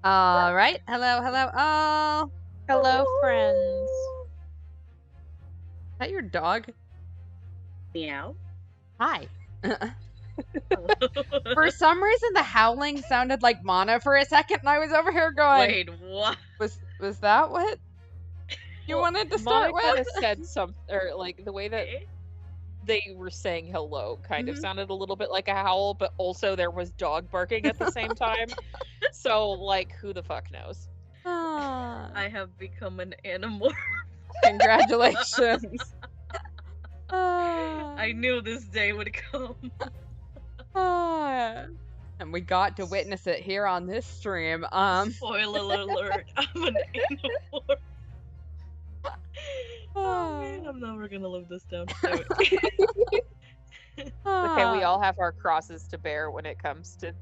All right. Hello, hello. Oh, Hello, friends. is that your dog? Meow. Hi. For some reason, the howling sounded like Mana for a second, and I was over here going, Wait, what? was that what you wanted to start Monica with? said something, or like the way that they were saying hello kind of Mhm. sounded a little bit like a howl, but also there was dog barking at the same time. So, like, who the fuck knows? Ah, I have become an animal. congratulations. Ah, I knew this day would come. ah. And we got to witness it here on this stream. Spoiler alert, I'm an animal. Oh man, I'm never gonna live this down. Anyway. Okay, we all have our crosses to bear when it comes to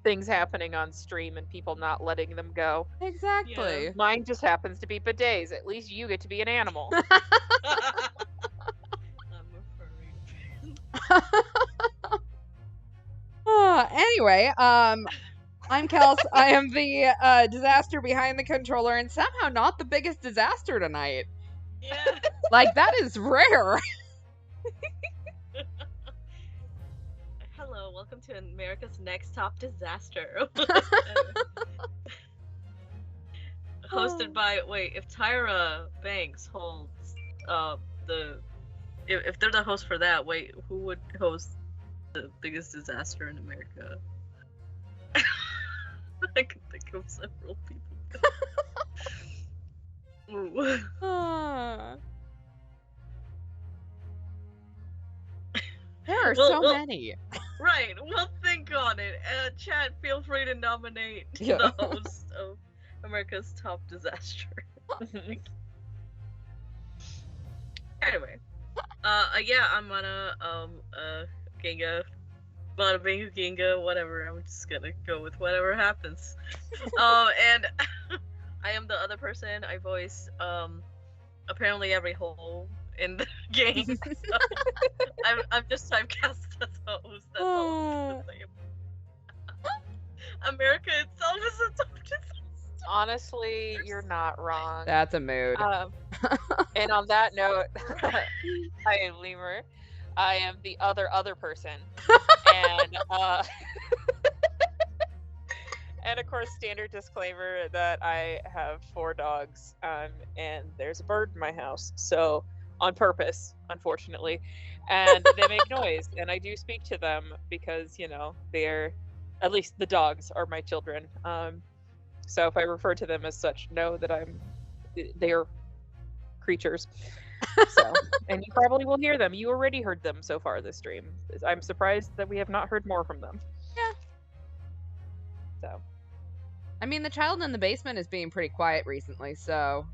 things happening on stream and people not letting them go. Exactly. Yeah. Mine just happens to be bidets. At least you get to be an animal. I'm a furry. Anyway, I'm Kels. I am the disaster behind the controller, and somehow not the biggest disaster tonight. Yeah. Like, that is rare. Hello, welcome to America's Next Top Disaster. Hosted by if Tyra Banks holds if they're the host for that, who would host the biggest disaster in America? I can think of several people. Ooh. There are so many. Right, we'll think on it. Chat, feel free to nominate Yeah. the host of America's Top Disaster. Anyway, yeah, I'm Mana, Ginga, Manabingu, Ginga, whatever. I'm just gonna go with whatever happens. And I am the other person. I voice apparently every hole in the game. So I'm just typecast as host. That's all I'm gonna say. America itself is a top disaster. Honestly, you're not wrong. That's a mood. And on that note, I am Lemur. I am the other person. And and of course, standard disclaimer that I have 4 dogs, and there's a bird in my house. So on purpose, unfortunately, and they make noise, and I do speak to them because they're, at least the dogs are my children. So if I refer to them as such, know that they're creatures. So, and you probably will hear them. You already heard them so far this stream. I'm surprised that we have not heard more from them. Yeah. So. I mean, the child in the basement is being pretty quiet recently, so.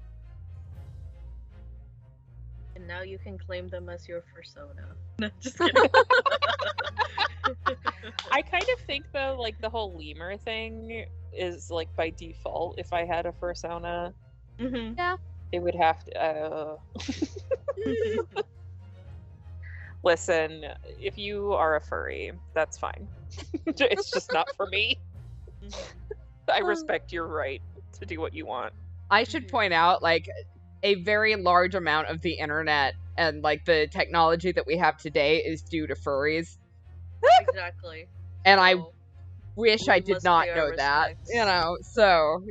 And now you can claim them as your persona. No, just kidding. I kind of think though, like the whole lemur thing is like by default. If I had a persona, Yeah, it would have to. Listen, if you are a furry, that's fine. It's just not for me. I respect your right to do what you want. I should point out, like, a very large amount of the internet and, like, the technology that we have today is due to furries. Exactly. And I So, wish we I did must not pay our know that, respects. so.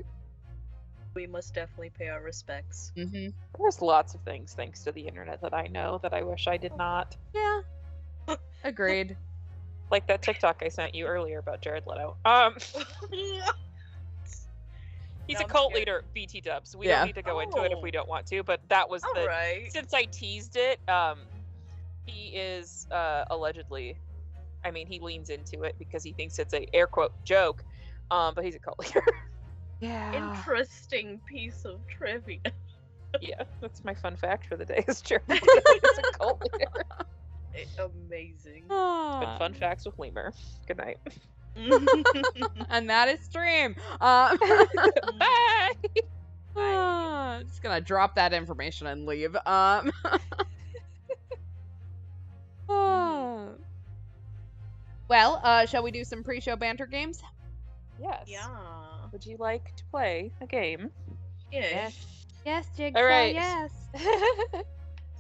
We must definitely pay our respects. Mm-hmm. There's lots of things thanks to the internet that I know that I wish I did not. Yeah. Agreed. Like that TikTok I sent you earlier about Jared Leto. He's a cult leader, BT dubs. We don't need to go into it if we don't want to, but that was since I teased it, he is allegedly, I mean, he leans into it because he thinks it's a air quote joke, but he's a cult leader. Yeah. Interesting piece of trivia. Yeah, that's my fun fact for the day. Is Jared Leto is a cult leader. Amazing. It's been fun facts with Lemur. Good night. And that is stream. Bye. Just gonna drop that information and leave. Well, shall we do some pre-show banter games? Yes. Yeah. would you like to play a game? Yeah. Yes, Jigsaw, All right. yes.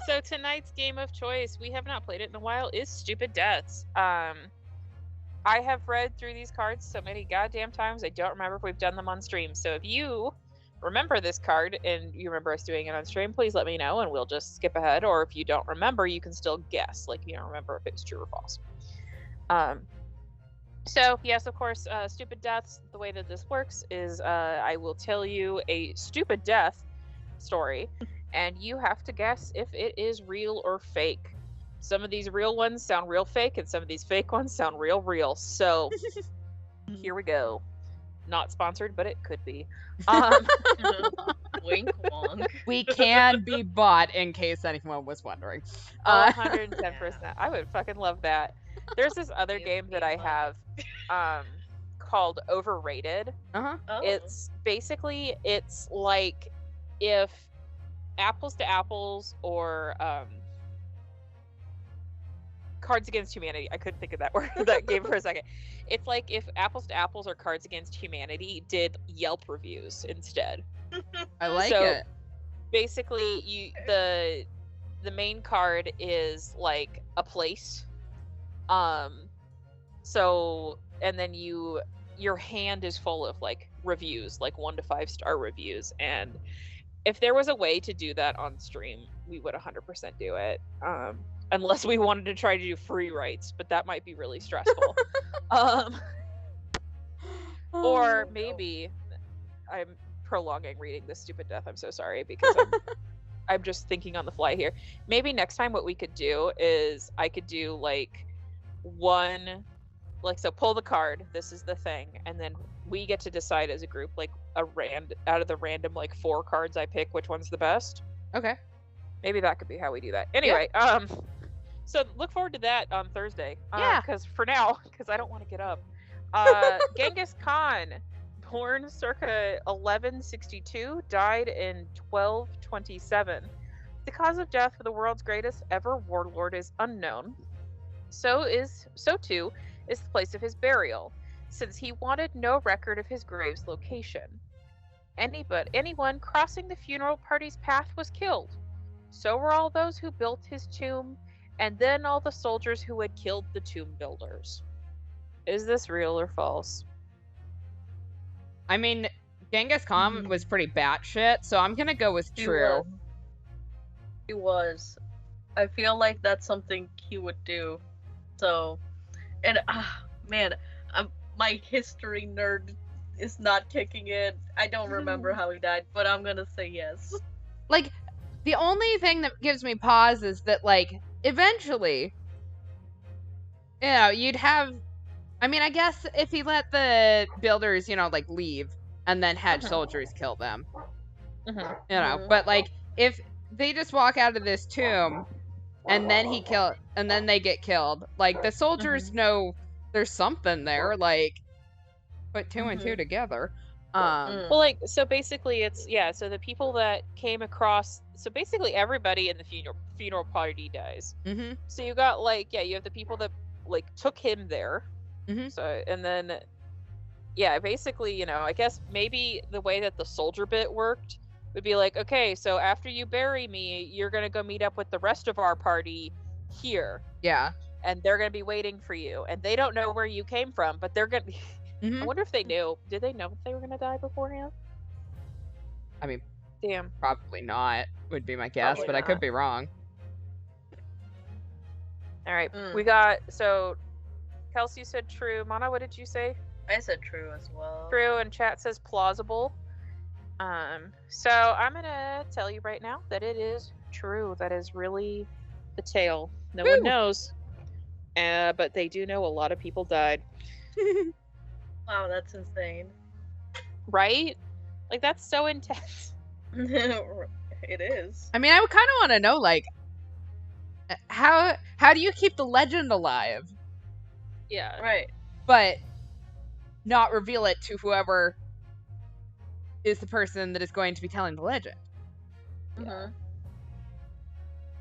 So tonight's game of choice, we have not played it in a while, is Stupid Deaths. I have read through these cards so many goddamn times, I don't remember if we've done them on stream. So if you remember this card and you remember us doing it on stream, please let me know and we'll just skip ahead. Or if you don't remember, you can still guess, like you don't remember if it's true or false. So yes, of course, Stupid Deaths, the way that this works is I will tell you a stupid death story and you have to guess if it is real or fake. Some of these real ones sound real fake, and some of these fake ones sound real. So, here we go. Not sponsored, but it could be. Wink wonk. We can be bought, in case anyone was wondering. 110%. I would fucking love that. There's this other game that I have called Overrated. Uh-huh. Oh. It's basically, it's like if Apples to Apples or Cards Against Humanity. I couldn't think of that word, that game for a second. It's like if Apples to Apples or Cards Against Humanity did Yelp reviews instead. I like So, it. Basically, the main card is like a place. So and then your hand is full of like reviews, like 1 to 5 star reviews, and if there was a way to do that on stream, we would 100% do it. Unless we wanted to try to do free rights, but that might be really stressful. Or maybe I'm prolonging reading this stupid death. I'm so sorry because I'm just thinking on the fly here. Maybe next time what we could do is I could do like so pull the card. This is the thing, and then we get to decide as a group like out of the random like 4 cards I pick which one's the best. Okay. Maybe that could be how we do that. Anyway, so look forward to that on Thursday. Yeah. Because for now, because I don't want to get up. Genghis Khan, born circa 1162, died in 1227. The cause of death for the world's greatest ever warlord is unknown. So too is the place of his burial, since he wanted no record of his grave's location. Anyone crossing the funeral party's path was killed. So were all those who built his tomb, and then all the soldiers who had killed the tomb builders. Is this real or false? I mean, Genghis Khan was pretty batshit, so I'm gonna go with true. He was. I feel like that's something he would do. So, and man, my history nerd is not kicking in. I don't remember how he died, but I'm gonna say yes. Like, the only thing that gives me pause is that, like, eventually, you'd have... I mean, I guess if he let the builders, like, leave and then had soldiers kill them, but, like, if they just walk out of this tomb and then they get killed, like, the soldiers know there's something there, like, put 2 and 2 together. Well, like, so basically it's, so the people that came across, so basically everybody in the funeral party dies. So you got, like, you have the people that, like, took him there. So, and then, basically, I guess maybe the way that the soldier bit worked would be like, okay, so after you bury me, you're gonna go meet up with the rest of our party here. Yeah. And they're gonna be waiting for you. And they don't know where you came from, but they're gonna... I wonder if they knew. Did they know if they were gonna die beforehand? I mean, damn. Probably not, would be my guess, but I could be wrong. Alright, we got, so, Kelsey said true. Mana, what did you say? I said true as well. True, and chat says plausible. So I'm gonna tell you right now that it is true. That is really the tale. No one knows. But they do know a lot of people died. Wow, that's insane. Right? Like, that's so intense. It is. I mean, I would kind of want to know, like, how do you keep the legend alive? Yeah. Right. But not reveal it to whoever is the person that is going to be telling the legend. Yeah.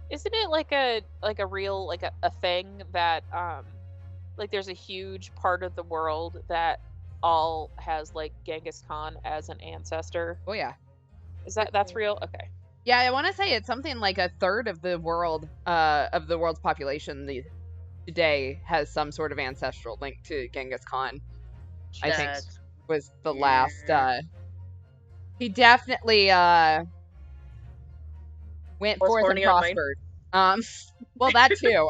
Isn't it like a real, like a thing that, like, there's a huge part of the world that all has like Genghis Khan as an ancestor. Oh yeah. That's real? Okay. Yeah, I want to say it's something like a third of the world's population today has some sort of ancestral link to Genghis Khan. I think was the last. He definitely went forth and prospered. Well, that too.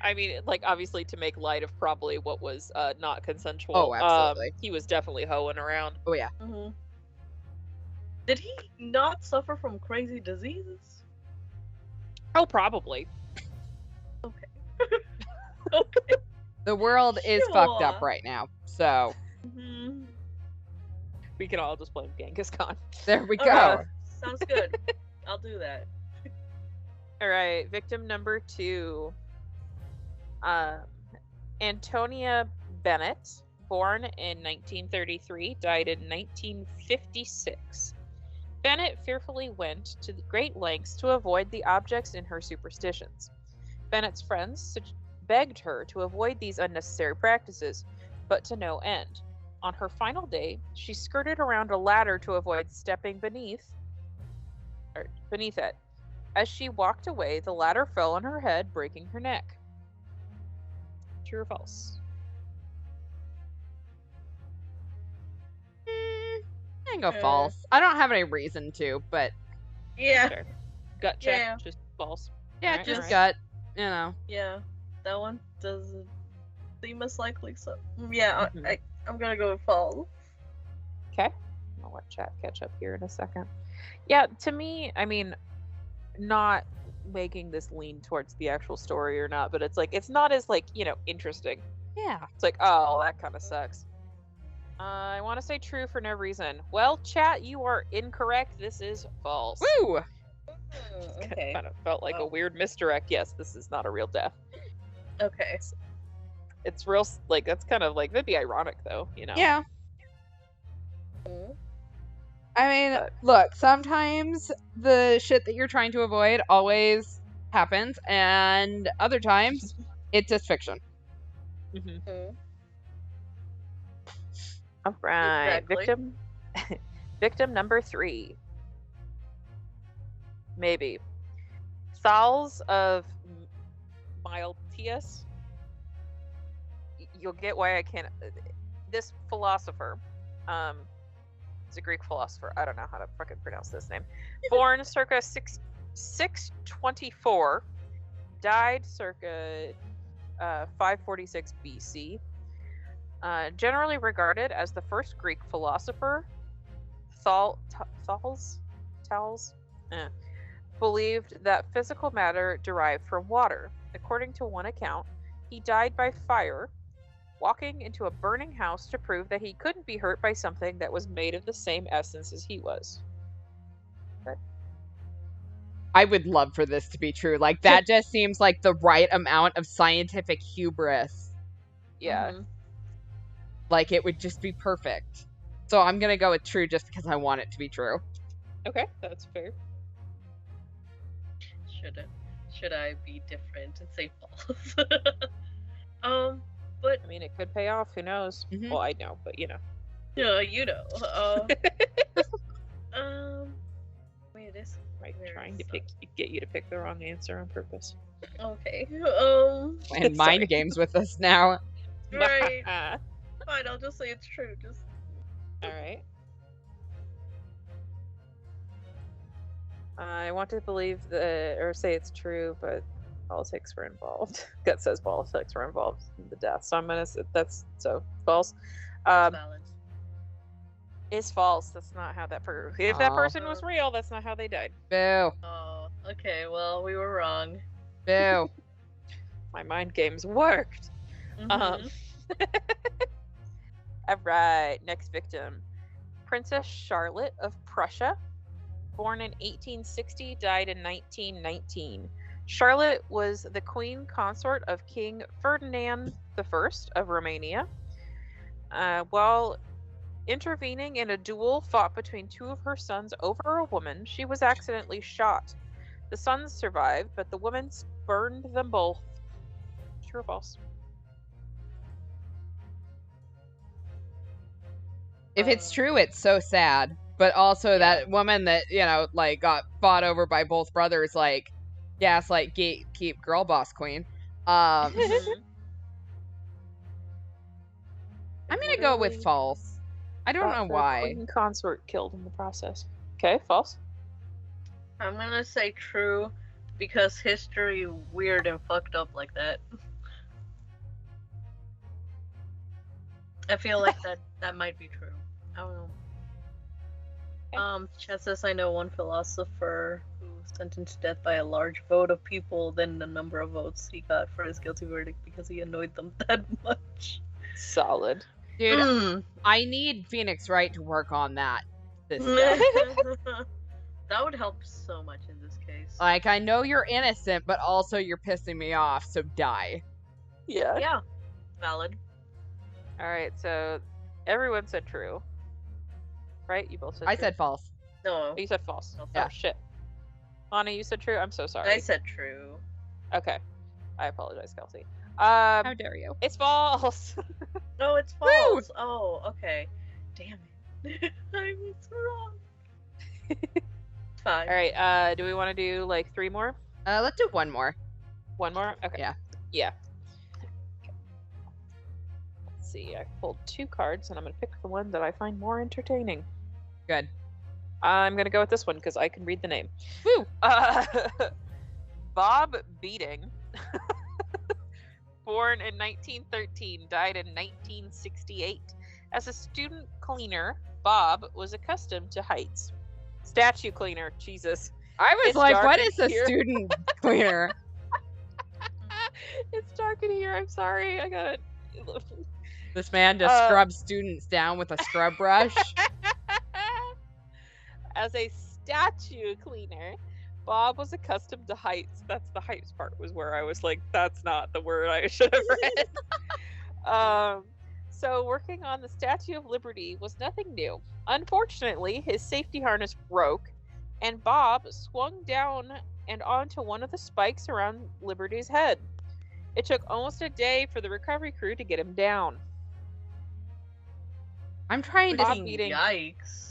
I mean, like, obviously to make light of probably what was not consensual. Oh, absolutely. He was definitely hoeing around. Oh yeah. Mm-hmm. Did he not suffer from crazy diseases? Oh, probably. Okay. Okay. The world is fucked up right now, so we can all just blame Genghis Khan. There we go. Sounds good. I'll do that. All right, victim number 2. Antonia Bennett, born in 1933, died in 1956. Bennett fearfully went to great lengths to avoid the objects in her superstitions. Bennett's friends begged her to avoid these unnecessary practices, but to no end. On her final day, she skirted around a ladder to avoid stepping beneath it. As she walked away, the ladder fell on her head, breaking her neck. True or false? I can go false. I don't have any reason to, but yeah, sure. Gut check, just false. Yeah, right, just gut. You know. Yeah, that one doesn't seem as likely. So yeah, I'm gonna go with false. Okay, I'll let chat catch up here in a second. Yeah, to me, I mean, not making this lean towards the actual story or not, but it's like it's not as like interesting. Yeah, it's like, oh, that kind of sucks. I want to say true for no reason. Well, chat, you are incorrect. This is false. Woo! Okay. Kind of felt like a weird misdirect. Yes, this is not a real death. Okay. It's real, like, that's kind of like, that'd be ironic though, Yeah. I mean, look, sometimes the shit that you're trying to avoid always happens, and other times it's just fiction. All right, exactly. Victim number 3. Maybe. Thales of Miletus. You'll get why I can't. This philosopher, he's a Greek philosopher. I don't know how to fucking pronounce this name. Born circa 624, died circa 546 BC. Generally regarded as the first Greek philosopher, Thales believed that physical matter derived from water. According to one account, he died by fire, walking into a burning house to prove that he couldn't be hurt by something that was made of the same essence as he was. I would love for this to be true. Like, that just seems like the right amount of scientific hubris. Yeah. Like, it would just be perfect. So I'm gonna go with true just because I want it to be true. Okay, that's fair. Should I be different and say false? But I mean, it could pay off. Who knows? Well, I know, but Yeah, wait, this. I'm trying to get you to pick the wrong answer on purpose. Okay. Playing mind games with us now. Right. Fine, I'll just say it's true. Just. All right. I want to believe or say it's true, but politics were involved. Gut says politics were involved in the death, so I'm gonna say that's false. Is false. That's not how that person. If that person was real, that's not how they died. Boo. Oh, okay. Well, we were wrong. Boo. My mind games worked. All right, next victim. Princess Charlotte of Prussia, born in 1860, died in 1919. Charlotte was the queen consort of King Ferdinand I of Romania. While intervening in a duel fought between two of her sons over a woman, she was accidentally shot. The sons survived, but the woman burned them both. True or false? If it's true, it's so sad. But also that woman that, like, got fought over by both brothers, like, gaslight, gatekeep, girl boss queen. I'm gonna go with false. I don't know why. Queen consort killed in the process. Okay, false. I'm gonna say true, because history weird and fucked up like that. I feel like that might be true. I don't know. Chat says, I know one philosopher who was sentenced to death by a large vote of people than the number of votes he got for his guilty verdict because he annoyed them that much. Solid. Dude, I need Phoenix Wright to work on that. That would help so much in this case. Like, I know you're innocent, but also you're pissing me off, so die. Yeah. Yeah. Valid. Alright, so everyone said true. Right? You both said true? I said false. No. You said false. Yeah. Oh, shit. Lana, you said true? I'm so sorry. I said true. Okay. I apologize, Kelsey. How dare you? It's false! No, it's false. Woo! Oh, okay. Damn it. I was wrong. Fine. Alright, do we want to do, like, 3 more? Let's do 1 more. 1 more? Okay. Yeah. Yeah. Let's see, I pulled 2 cards, and I'm going to pick the one that I find more entertaining. Good. I'm going to go with this one, because I can read the name. Woo! Bob Beating, born in 1913, died in 1968. As a student cleaner, Bob was accustomed to heights. Statue cleaner, Jesus. I was It's like, dark what in is a here. student cleaner? It's dark in here, I'm sorry. I got it. This man just scrubs students down with a scrub brush. As a statue cleaner, Bob was accustomed to heights. That's the heights part was where I was like, that's not the word I should have read. So working on the Statue of Liberty was nothing new. Unfortunately, his safety harness broke, and Bob swung down and onto one of the spikes around Liberty's head. It took almost a day for the recovery crew to get him down. I'm trying to Bob think. Beating. Yikes.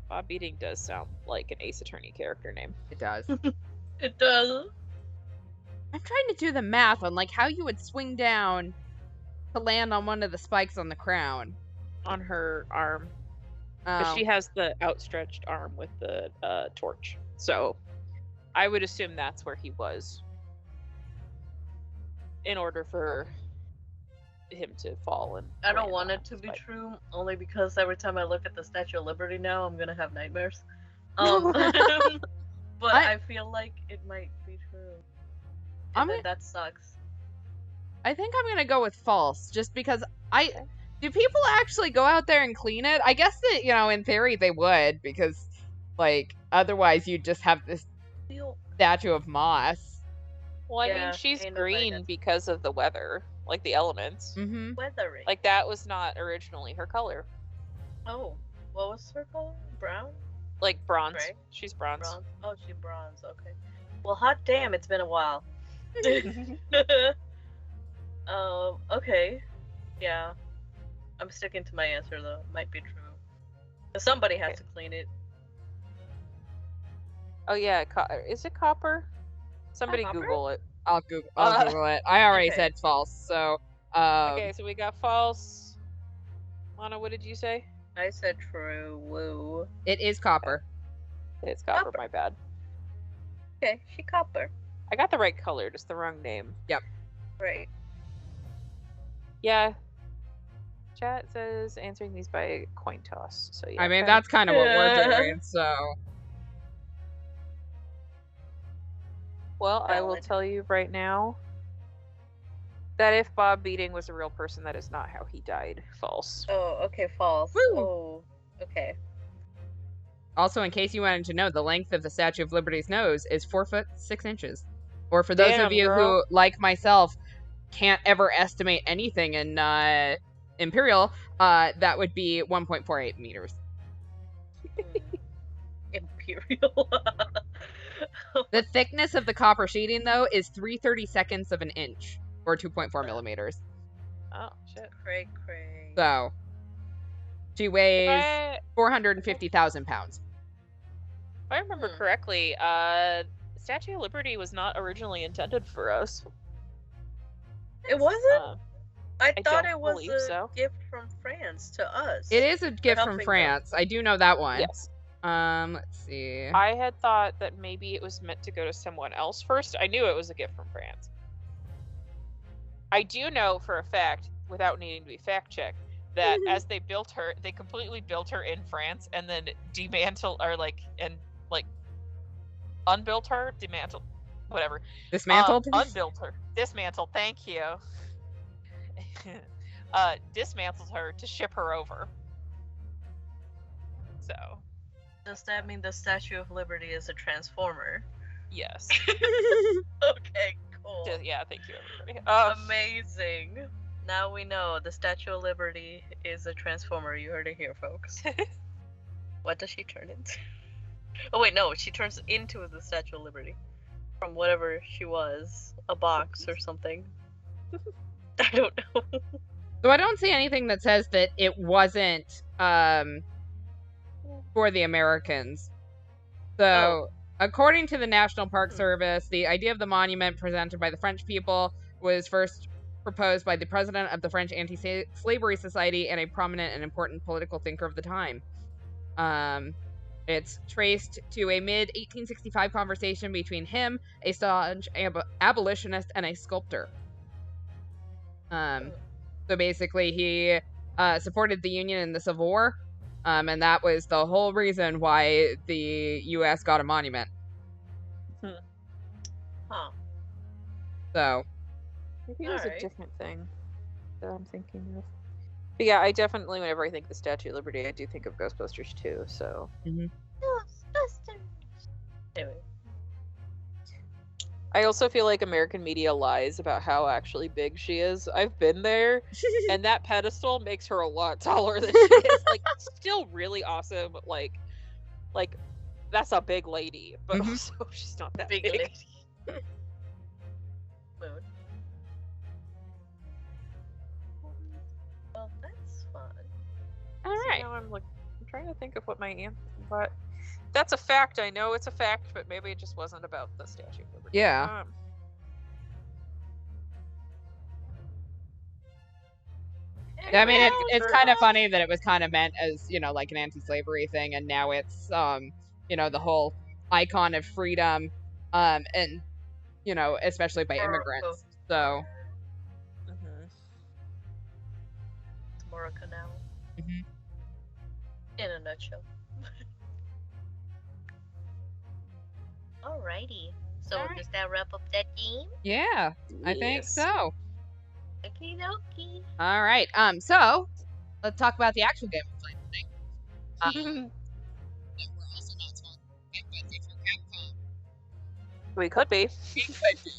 Bob Beating does sound like an Ace Attorney character name. It does. It does. I'm trying to do the math on, like, how you would swing down to land on one of the spikes on the crown. On her arm. Because she has the outstretched arm with the torch. So I would assume that's where he was. In order for him to fall. And I don't want it to be true, only because every time I look at the Statue of Liberty now, I'm gonna have nightmares. But I feel like it might be true. And that sucks. I think I'm gonna go with false, just because do people actually go out there and clean it? I guess that, in theory they would, because, like, otherwise you'd just have this statue of moss. Well, I mean, she's green because of the weather, like the elements. Mm-hmm. Weathering. Like, that was not originally her color. Oh, what was her color? Brown? Like bronze. Gray? She's bronze. Oh, she's bronze. Okay. Well, hot damn, it's been a while. Okay. Yeah. I'm sticking to my answer though. Might be true. Somebody has to clean it. Oh yeah, is it copper? Somebody Copper? Google it. I'll Google it. I already said false, so okay, so we got false. Lana, what did you say? I said true. Woo. it is copper. It's copper, my bad. Okay, she copper. I got the right color, just the wrong name. Yep. Right. Yeah. Chat says answering these by coin toss. So yeah. I mean, that's kind of what we're doing, so. Well, I will tell you right now that if Bob Beating was a real person, that is not how he died. False. Oh, okay, false. Woo. Oh, okay. Also, in case you wanted to know, the length of the Statue of Liberty's nose is 4 foot 6 inches. Or for those of you who, like myself, can't ever estimate anything in Imperial, that would be 1.48 meters. Imperial. The thickness of the copper sheeting, though, is 3/32 of an inch, or 2.4 millimeters. Oh, shit. Cray. So, She weighs I- 450,000 pounds. If I remember correctly, Statue of Liberty was not originally intended for us. It wasn't? I thought don't it was believe a so. gift from France to us. It is a gift from helping them. France. I do know that one. Yes. Let's see. I had thought that maybe it was meant to go to someone else first. I knew it was a gift from France. I do know for a fact, without needing to be fact checked, that as they built her, they completely built her in France and then dismantled whatever. Dismantled? Unbuilt her. Dismantled, thank you. Dismantled her to ship her over. So. Does that mean the Statue of Liberty is a transformer? Yes. Okay, cool. Yeah, thank you, everybody. Amazing. Now we know the Statue of Liberty is a transformer. You heard it here, folks. What does she turn into? Oh wait, no, she turns into the Statue of Liberty from whatever she was, a box or something. I don't know. So I don't see anything that says that it wasn't for the Americans. So, according to the National Park Service, the idea of the monument presented by the French people was first proposed by the president of the French Anti-Slavery Society and a prominent and important political thinker of the time. It's traced to a mid-1865 conversation between him, a staunch abolitionist, and a sculptor. So basically, he supported the Union in the Civil War, and that was the whole reason why the U.S. got a monument. Huh. So. Maybe it was a different thing that I'm thinking of. But yeah, I definitely, whenever I think of the Statue of Liberty, I do think of Ghostbusters too, so. Ghostbusters! Anyway. I also feel like American media lies about how actually big she is. I've been there, and that pedestal makes her a lot taller than she is. Like, still really awesome. Like that's a big lady, but also she's not that big. Lady. Well, that's fun. All right. So now I'm trying to think of what my answer, but that's a fact. I know it's a fact, but maybe it just wasn't about the Statue of Liberty. Yeah. I mean, it's kind of funny that it was kind of meant as, like an anti-slavery thing, and now it's, the whole icon of freedom, and, especially by immigrants. So. It's America now. In a nutshell. Alrighty. So does that wrap up that game? Yeah, I think so. Okie dokie. All right. So let's talk about the actual game we played today. We could be. Exactly.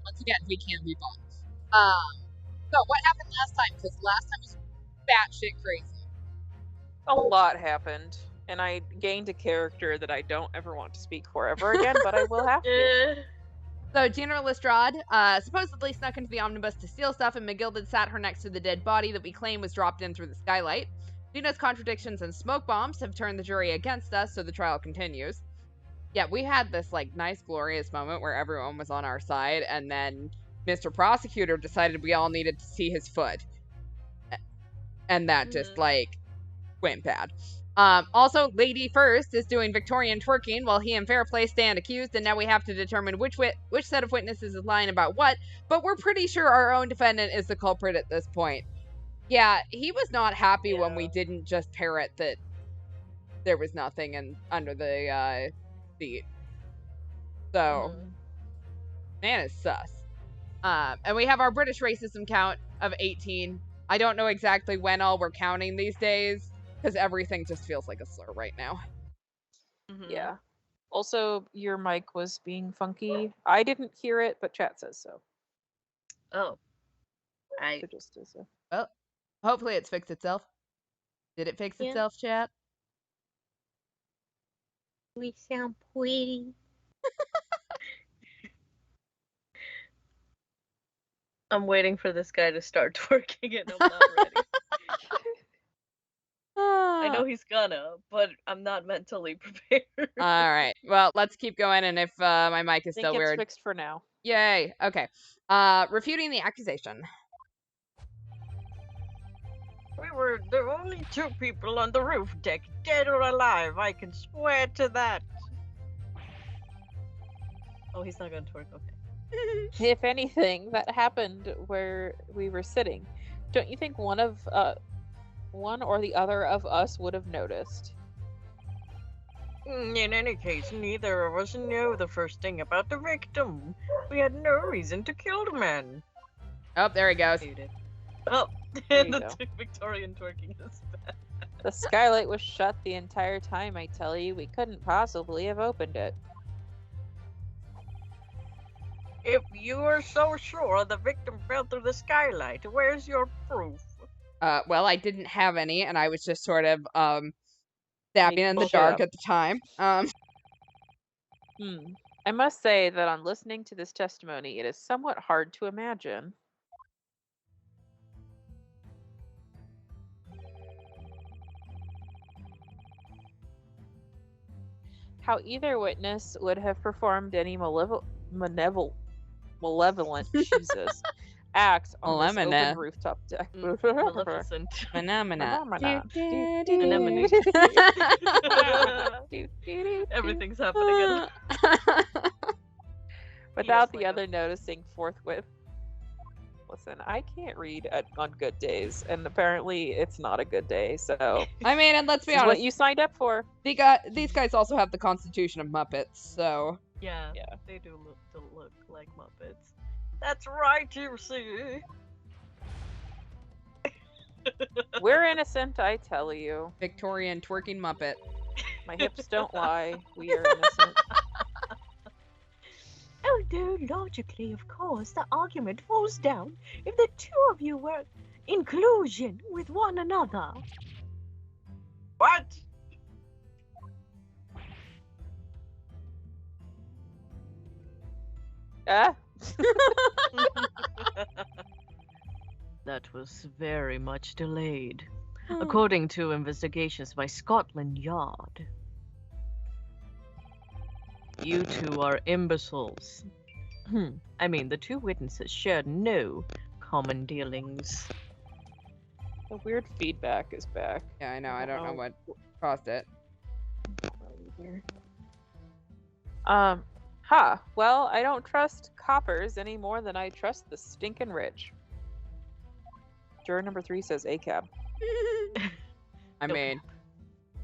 Once again, we can be bought. So what happened last time? Because last time was batshit crazy. A lot happened, and I gained a character that I don't ever want to speak for ever again, but I will have to. So General Lestrade supposedly snuck into the omnibus to steal stuff, and McGilded sat her next to the dead body that we claim was dropped in through the skylight. Gina's contradictions and smoke bombs have turned the jury against us, so the trial continues. Yeah, we had this, nice, glorious moment where everyone was on our side, and then Mr. Prosecutor decided we all needed to see his foot. And that just, went bad. Also, Lady First is doing Victorian twerking while he and Fairplay stand accused, and now we have to determine which set of witnesses is lying about what, but we're pretty sure our own defendant is the culprit at this point. Yeah, he was not happy when we didn't just parrot that there was nothing under the seat. So, man, it's sus. And we have our British racism count of 18. I don't know exactly when all we're counting these days, because everything just feels like a slur right now. Yeah. Also, your mic was being funky. I didn't hear it, but chat says so. Oh. It just is. Well, hopefully it's fixed itself. Did it fix itself, chat? We sound pretty. I'm waiting for this guy to start twerking and I'm not ready. I know he's gonna, but I'm not mentally prepared. All right. Well, let's keep going, and if my mic is I think still it's weird. fixed for now. Yay. Okay. Refuting the accusation. We were the only two people on the roof deck, dead or alive. I can swear to that. Oh, he's not gonna twerk. Okay. If anything, that happened where we were sitting. Don't you think one or the other of us would have noticed? In any case, neither of us knew the first thing about the victim. We had no reason to kill the man. Oh, there he goes. Oh, There and you the go. Victorian twerking is bad. The skylight was shut the entire time, I tell you. We couldn't possibly have opened it. If you are so sure the victim fell through the skylight, where's your proof? Well, I didn't have any, and I was just sort of stabbing in the bullshit dark up. at the time. I must say that on listening to this testimony, it is somewhat hard to imagine. How either witness would have performed any malevolent Jesus acts on this Malevolent. open rooftop deck. Maleficent. Phenomena. Anemone. Everything's happening. Without Yes, the Lego. other noticing forthwith. Listen, I can't read on good days, and apparently it's not a good day, so I mean, and let's be this is honest, what you signed up for. these guys also have the constitution of Muppets, so... Yeah, Yeah. they do look like Muppets. That's right, you see. We're innocent, I tell you. Victorian twerking Muppet. My hips don't lie. We are innocent. Although logically, of course, the argument falls down if the two of you were in collusion with one another. What? Ah? That was very much delayed, according to investigations by Scotland Yard. You two are imbeciles. I mean, the two witnesses shared no common dealings. The weird feedback is back. Yeah, I know, I don't know what caused it. Well, I don't trust coppers any more than I trust the stinking rich. Juror number 3 says ACAB. I mean,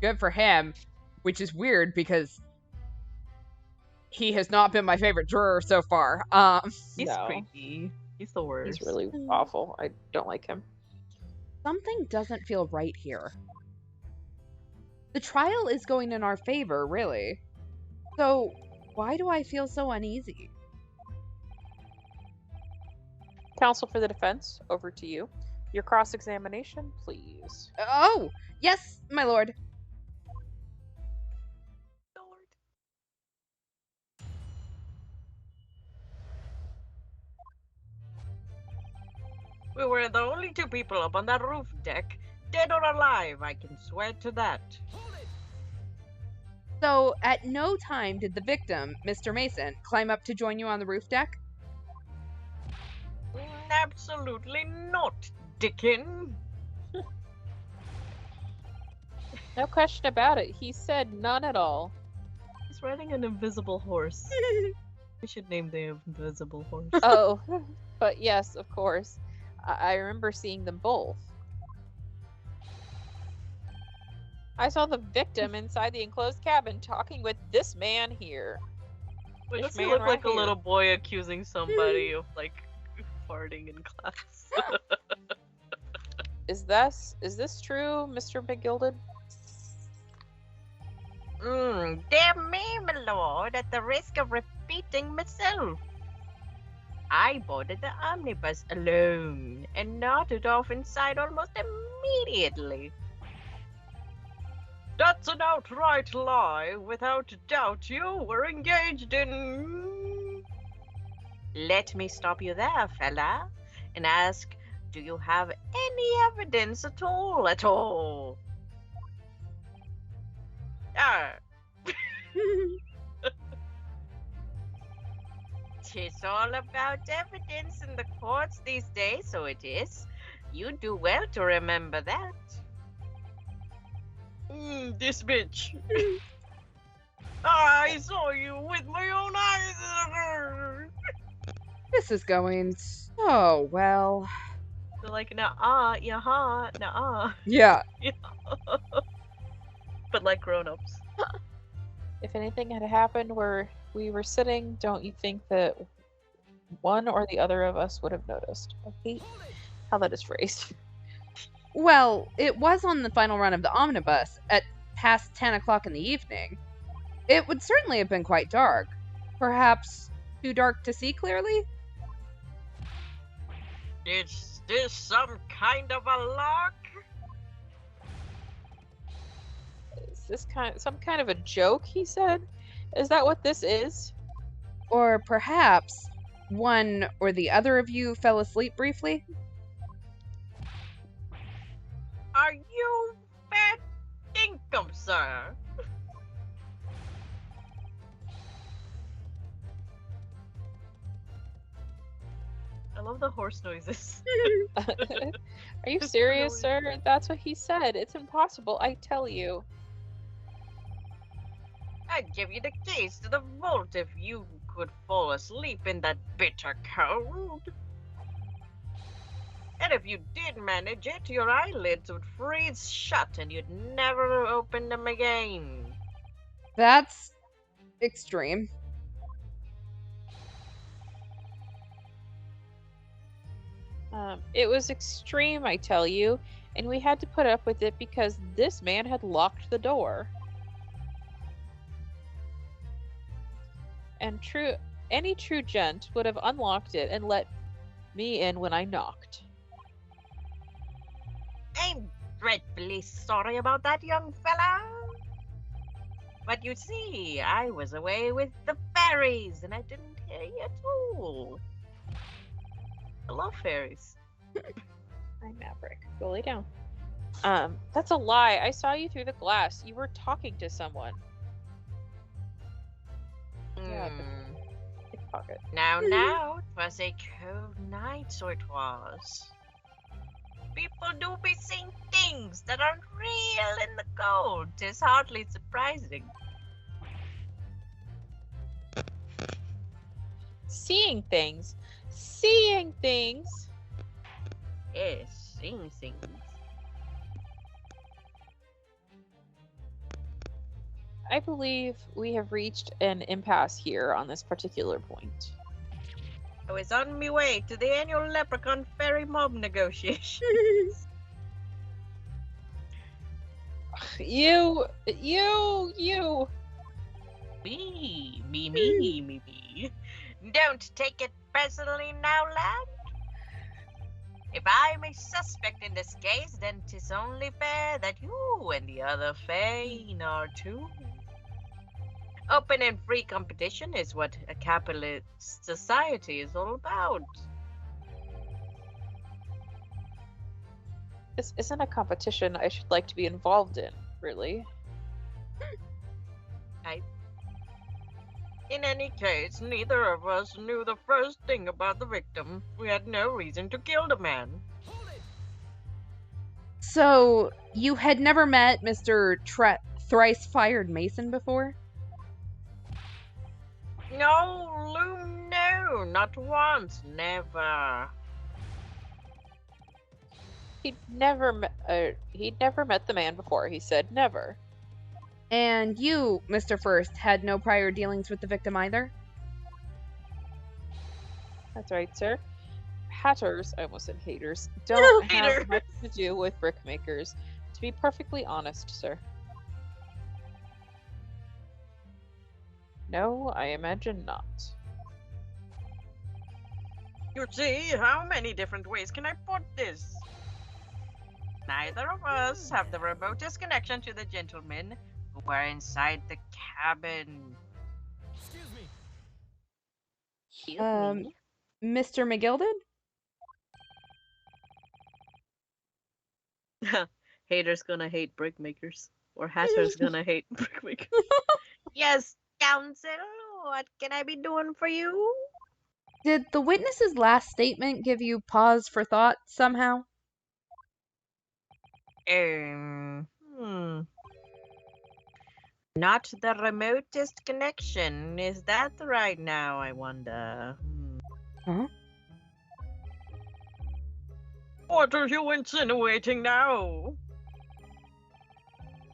good for him, which is weird because he has not been my favorite juror so far. He's No. creepy. He's the worst. He's really awful. I don't like him. Something doesn't feel right here. The trial is going in our favor, really. So, why do I feel so uneasy? Counsel for the defense, over to you. Your cross-examination, please. Oh, yes, my lord. We were the only two people up on that roof deck, dead or alive, I can swear to that. So, at no time did the victim, Mr. Mason, climb up to join you on the roof deck? Absolutely not, Dickin. No question about it. He said none at all. He's riding an invisible horse. We should name the invisible horse. Oh, but yes, of course. I remember seeing them both. I saw the victim inside the enclosed cabin talking with this man here. Wait, This does he man look right like here. a little boy accusing somebody of, like, farting in class? Is this true, Mr. McGilded? Dear me, my lord, at the risk of repeating myself. I boarded the omnibus alone and nodded off inside almost immediately. That's an outright lie. Without doubt, you were engaged in... Let me stop you there, fella, and ask, do you have any evidence at all? Ah. It's all about evidence in the courts these days, so it is. You do well to remember that. This bitch. I saw you with my own eyes. This is going so well. They're like, nah, yeah, nah. Yeah. But like grown-ups. If anything had happened where we were sitting, don't you think that one or the other of us would have noticed? I hate how that is phrased. Well, it was on the final run of the omnibus at past 10 o'clock in the evening. It would certainly have been quite dark. Perhaps too dark to see clearly? Is this some kind of a lark? Is this some kind of a joke, he said? Is that what this is? Or perhaps one or the other of you fell asleep briefly? Are you fat dinkum, sir? I love the horse noises. Are you serious, sir? That's what he said. It's impossible, I tell you. I'd give you the keys to the vault if you could fall asleep in that bitter cold. And if you did manage it, your eyelids would freeze shut and you'd never open them again. That's extreme. It was extreme, I tell you, and we had to put up with it because this man had locked the door. And any true gent would have unlocked it and let me in when I knocked. I'm dreadfully sorry about that, young fella. But you see, I was away with the fairies and I didn't hear you at all. I love fairies. I'm Maverick. Go lay down. That's a lie. I saw you through the glass. You were talking to someone. Yeah, pickpocket. Now, 'twas a cold night, so it was. People do be seeing things that aren't real in the cold. 'Tis hardly surprising. Seeing things. Seeing things. Yes, seeing things. I believe we have reached an impasse here on this particular point. I was on my way to the annual Leprechaun Fairy Mob negotiations. You. Me. Don't take it personally now, lad. If I'm a suspect in this case, then 'tis only fair that you and the other Fane are too. Open and free competition is what a capitalist society is all about. This isn't a competition I should like to be involved in, really. In any case, neither of us knew the first thing about the victim. We had no reason to kill the man. So, you had never met Mr. Thrice Fired Mason before? No, Loom, no, not once, never. He'd never met the man before, he said. Never. And you, Mr. First, had no prior dealings with the victim either? That's right, sir. Hatters, I almost said haters, don't Hater. have much to do with brickmakers. To be perfectly honest, sir. No, I imagine not. You see, how many different ways can I put this? Neither of us have the remotest connection to the gentlemen who were inside the cabin. Excuse me. Excuse me? Mr. McGilded? Haters gonna hate brickmakers. or Hatter's gonna hate Brickwick. Yes, Council, what can I be doing for you? Did the witness's last statement give you pause for thought somehow? Um, hmm. Not the remotest connection. Is that right now, I wonder? Huh? What are you insinuating now?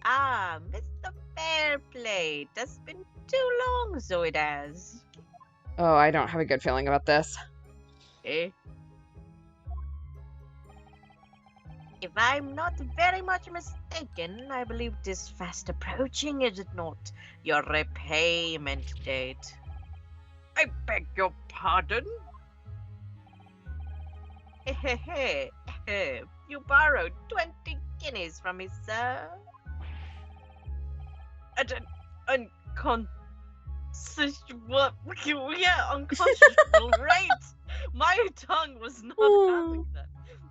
Ah, Mr. Fairplay. That's been too long, so it has. Oh, I don't have a good feeling about this. Eh? If I'm not very much mistaken, I believe it is fast approaching, is it not? Your repayment date. I beg your pardon? You borrowed 20 guineas from me, sir. At an unconscionable rate. My tongue was not having that.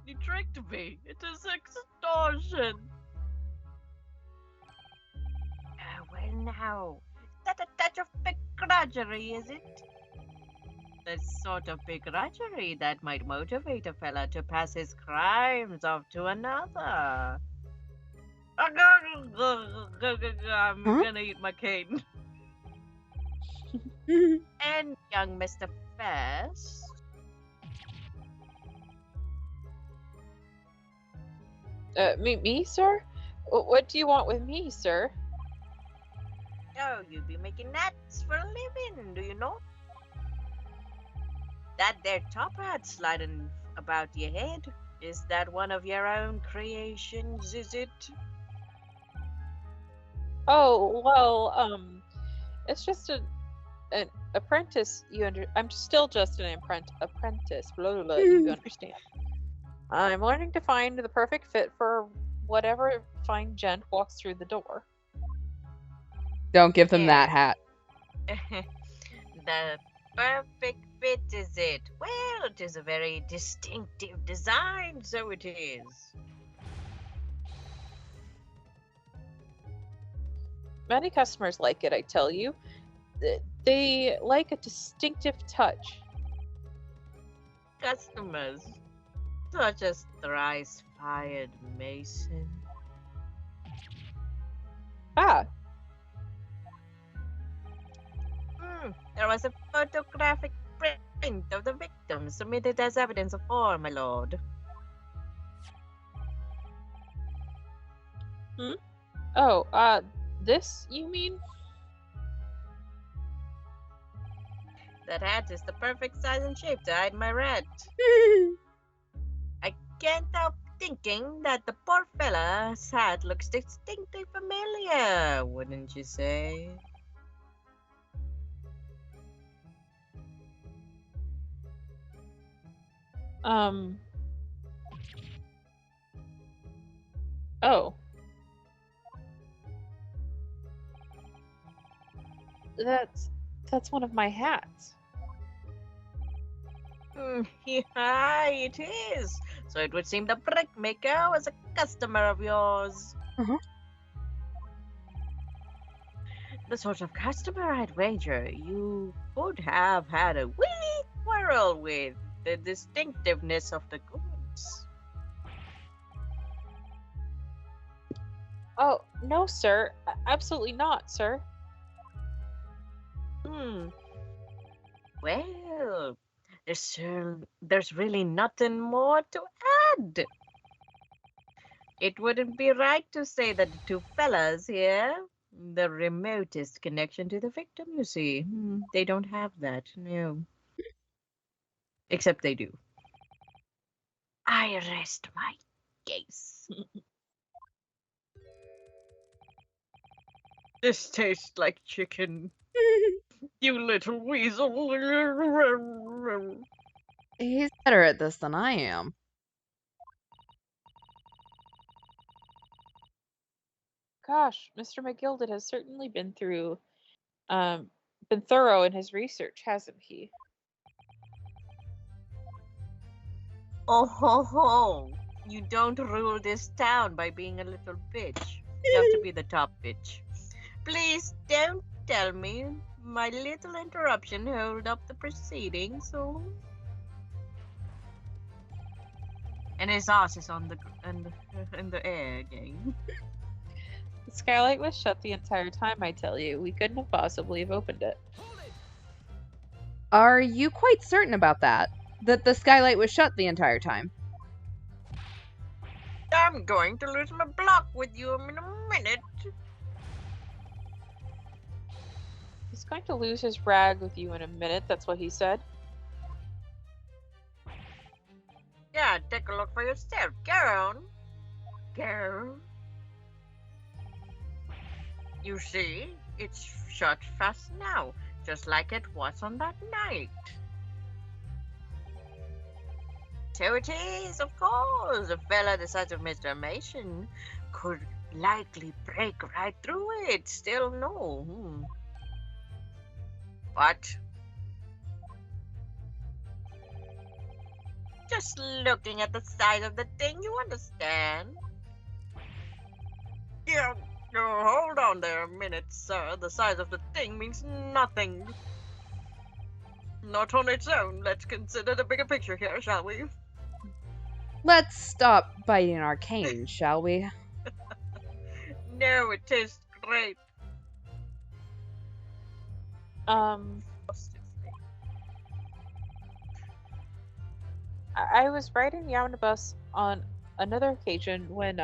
You tricked me. It is extortion. Well now, is that a touch of begrudgery, is it? The sort of begrudgery that might motivate a fella to pass his crimes off to another. I'm gonna eat my cane. And young Mr. Fast. Me, sir? What do you want with me, sir? Oh, you be making nets for a living, do you know? That there top hat sliding about your head, is that one of your own creations, is it? Oh, well, it's just an apprentice. I'm still just an apprentice. Blah, blah, blah, you understand? I'm learning to find the perfect fit for whatever fine gent walks through the door. Don't give them that hat. The perfect fit, is it? Well, it is a very distinctive design, so it is. Many customers like it, I tell you. They like a distinctive touch. Customers, such as thrice-fired Mason. Ah, There was a photographic print of the victim submitted as evidence of fraud, my lord. oh, this, you mean? That hat is the perfect size and shape to hide my rat. I can't help thinking that the poor fella's hat looks distinctly familiar, wouldn't you say? Oh. That's one of my hats. Yeah, it is. So it would seem the brickmaker was a customer of yours. The sort of customer, I'd wager, you would have had a wee quarrel with the distinctiveness of the goods. Oh, no, sir. Absolutely not, sir. Well, there's really nothing more to add. It wouldn't be right to say that the two fellas here, the remotest connection to the victim, you see. They don't have that, no. Except they do. I rest my case. This tastes like chicken. You little weasel. He's better at this than I am. Gosh, Mr. McGilded has certainly been thorough in his research, hasn't he? Oh ho ho! You don't rule this town by being a little bitch. You have to be the top bitch. Please don't tell me my little interruption held up the proceedings, so. And his ass is on in the air again. The skylight was shut the entire time, I tell you. We couldn't have possibly have opened it. Are you quite certain about that? That the skylight was shut the entire time? I'm going to lose my block with you in a minute. He's going to lose his rag with you in a minute, that's what he said. Yeah, take a look for yourself. Go on. Go. You see, it's shut fast now, just like it was on that night. So it is, of course. A fella the size of Mr. Mason could likely break right through it. Still no. But just looking at the size of the thing, you understand? Yeah, hold on there a minute, sir. The size of the thing means nothing. Not on its own. Let's consider the bigger picture here, shall we? Let's stop biting our cane, shall we? No, it tastes great. I was riding the omnibus on another occasion when,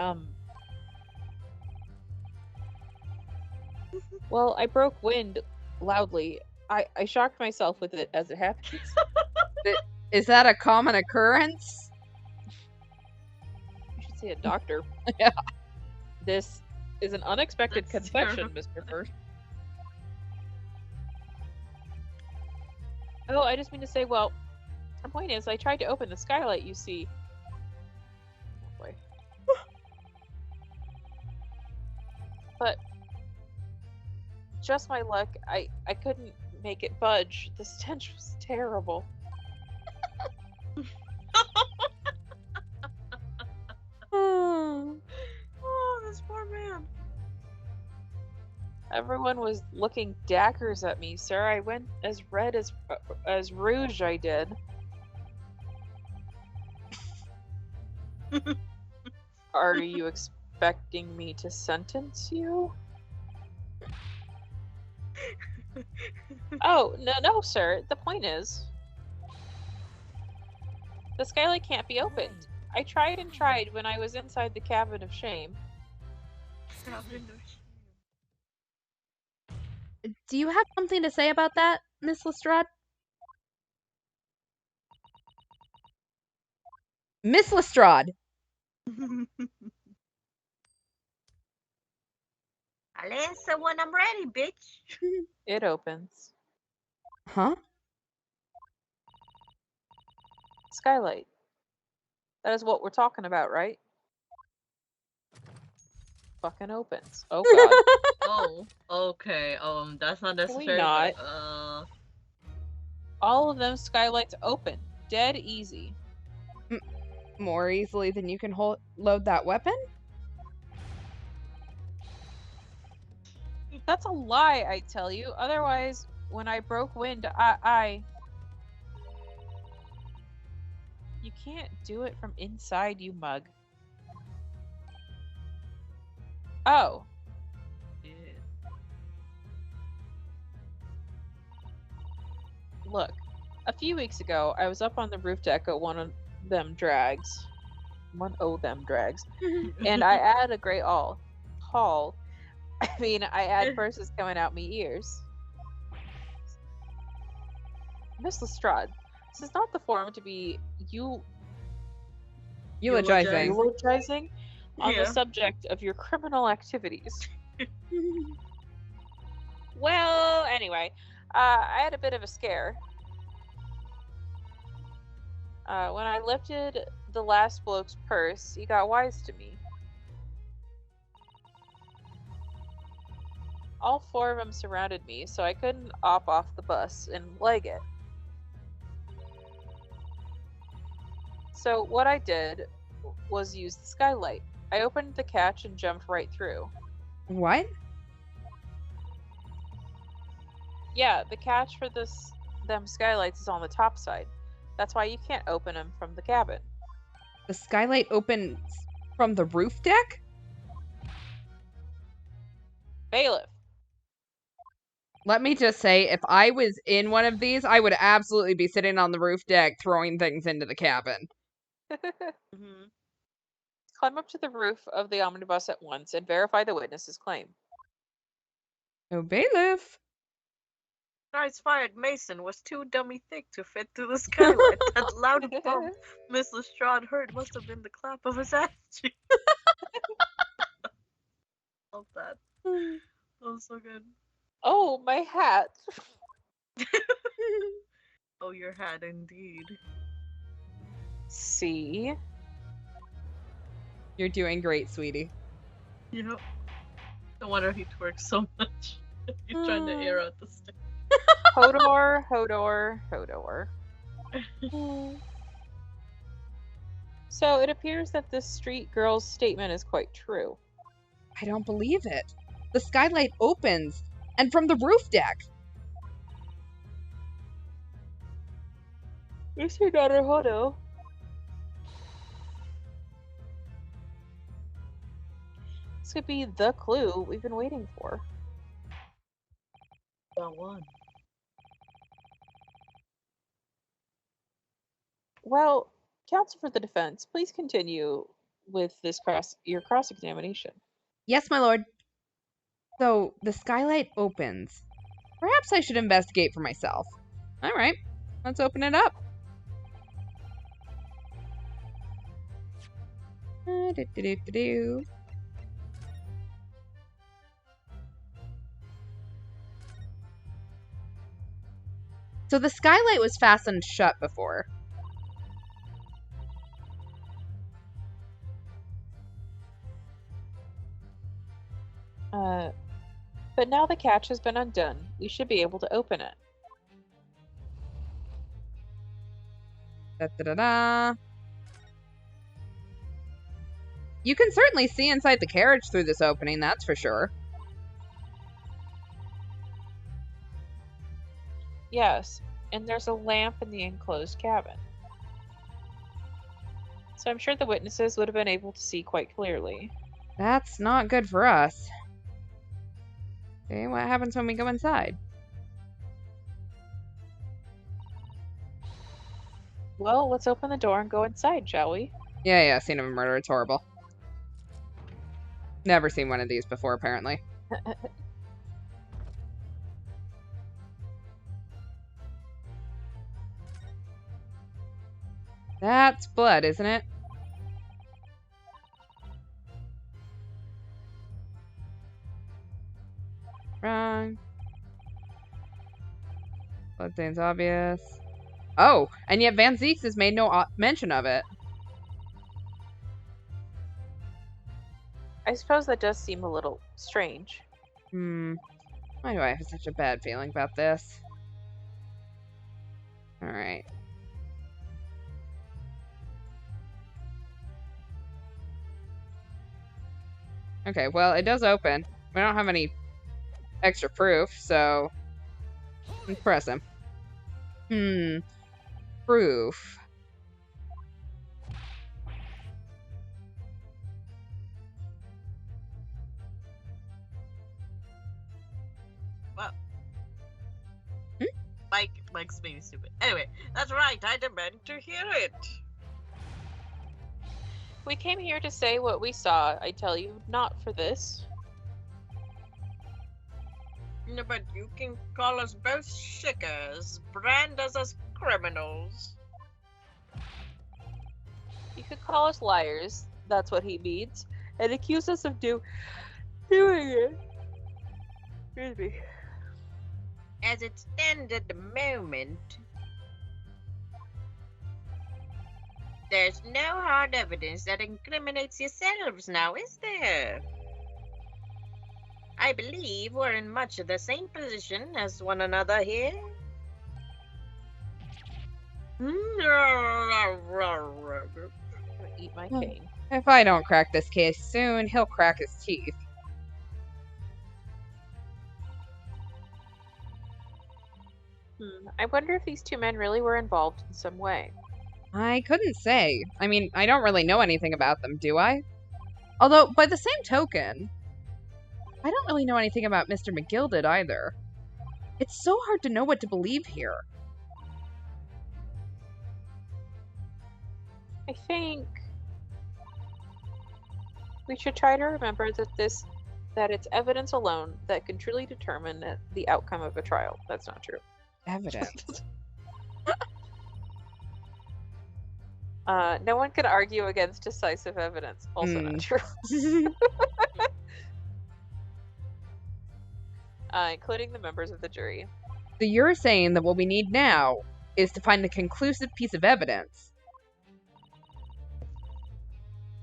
well, I broke wind loudly. I shocked myself with it as it happens. Is that a common occurrence? You should see a doctor. Yeah. This is an unexpected That's confession, Mr. First. Oh, I just mean to say, well, the point is, I tried to open the skylight, you see. Oh boy. But just my luck, I couldn't make it budge. The stench was terrible. Oh, this poor man. Everyone was looking daggers at me, sir. I went as red as rouge, I did. Are you expecting me to sentence you? Oh, no, sir. The point is, the skylight can't be opened. I tried and tried when I was inside the cabin of shame. Do you have something to say about that, Miss Lestrade? Miss Lestrade! I'll answer when I'm ready, bitch. It opens. Huh? Skylight. That is what we're talking about, right? Fucking opens. Oh god. Oh, okay. That's not Can we necessary. not? But, All of them skylights open. Dead easy. More easily than you can load that weapon? That's a lie, I tell you. Otherwise, when I broke wind, I... You can't do it from inside, you mug. Oh. yeah. Look, a few weeks ago, I was up on the roof deck at one of them drags. And I had a great haul. I mean, I had purses coming out me ears. Miss Lestrade, this is not the forum to be Eulogizing. eulogizing on Yeah. the subject of your criminal activities. Well, anyway, I had a bit of a scare. When I lifted the last bloke's purse, he got wise to me. All four of them surrounded me, so I couldn't hop off the bus and leg it. So what I did was use the skylight. I opened the catch and jumped right through. What? Yeah, the catch for them skylights is on the top side. That's why you can't open them from the cabin. The skylight opens from the roof deck? Bailiff. Let me just say, if I was in one of these, I would absolutely be sitting on the roof deck throwing things into the cabin. Mm-hmm. Climb up to the roof of the omnibus at once and verify the witness's claim. Oh, bailiff. Shots fired Mason was too dummy thick to fit through the skylight. That loud bump Miss Lestrade heard must have been the clap of his attitude. Love that. That was so good. Oh, my hat. Oh, your hat indeed. See? You're doing great, sweetie. Yep. No wonder he twerks so much. He's trying to air out the stick. Hodor, Hodor, Hodor. So it appears that this street girl's statement is quite true. I don't believe it. The skylight opens, and from the roof deck. Is your daughter Hodo? This could be the clue we've been waiting for. The one. Well, counsel for the defense, please continue with this your cross-examination. Yes, my lord. So, the skylight opens. Perhaps I should investigate for myself. All right, let's open it up. So the skylight was fastened shut before. But now the catch has been undone. We should be able to open it. Da-da-da-da. You can certainly see inside the carriage through this opening, that's for sure. Yes, and there's a lamp in the enclosed cabin. So I'm sure the witnesses would have been able to see quite clearly. That's not good for us. Okay, what happens when we go inside? Well, let's open the door and go inside, shall we? Yeah, scene of a murder. It's horrible. Never seen one of these before, apparently. That's blood, isn't it? Wrong. Bloodstain's obvious. Oh, and yet Van Zeeks has made no mention of it. I suppose that does seem a little strange. Why do I have such a bad feeling about this? Alright. Okay, well, it does open. We don't have any extra proof, so let's press him. Proof. Well, Mike's being stupid. Anyway, that's right. I demand to hear it. We came here to say what we saw. I tell you, not for this. No, but you can call us both shickers, brand us as criminals. You could call us liars. That's what he means, and accuse us of doing it. Excuse me. As it stands at the moment, there's no hard evidence that incriminates yourselves now, is there? I believe we're in much of the same position as one another here. I'm gonna eat my cane. If I don't crack this case soon, he'll crack his teeth. I wonder if these two men really were involved in some way. I couldn't say. I mean, I don't really know anything about them, do I? Although, by the same token, I don't really know anything about Mr. McGilded either. It's so hard to know what to believe here. I think we should try to remember that it's evidence alone that can truly determine the outcome of a trial. That's not true. Evidence. No one can argue against decisive evidence. Also not true. Including the members of the jury. So you're saying that what we need now is to find a conclusive piece of evidence.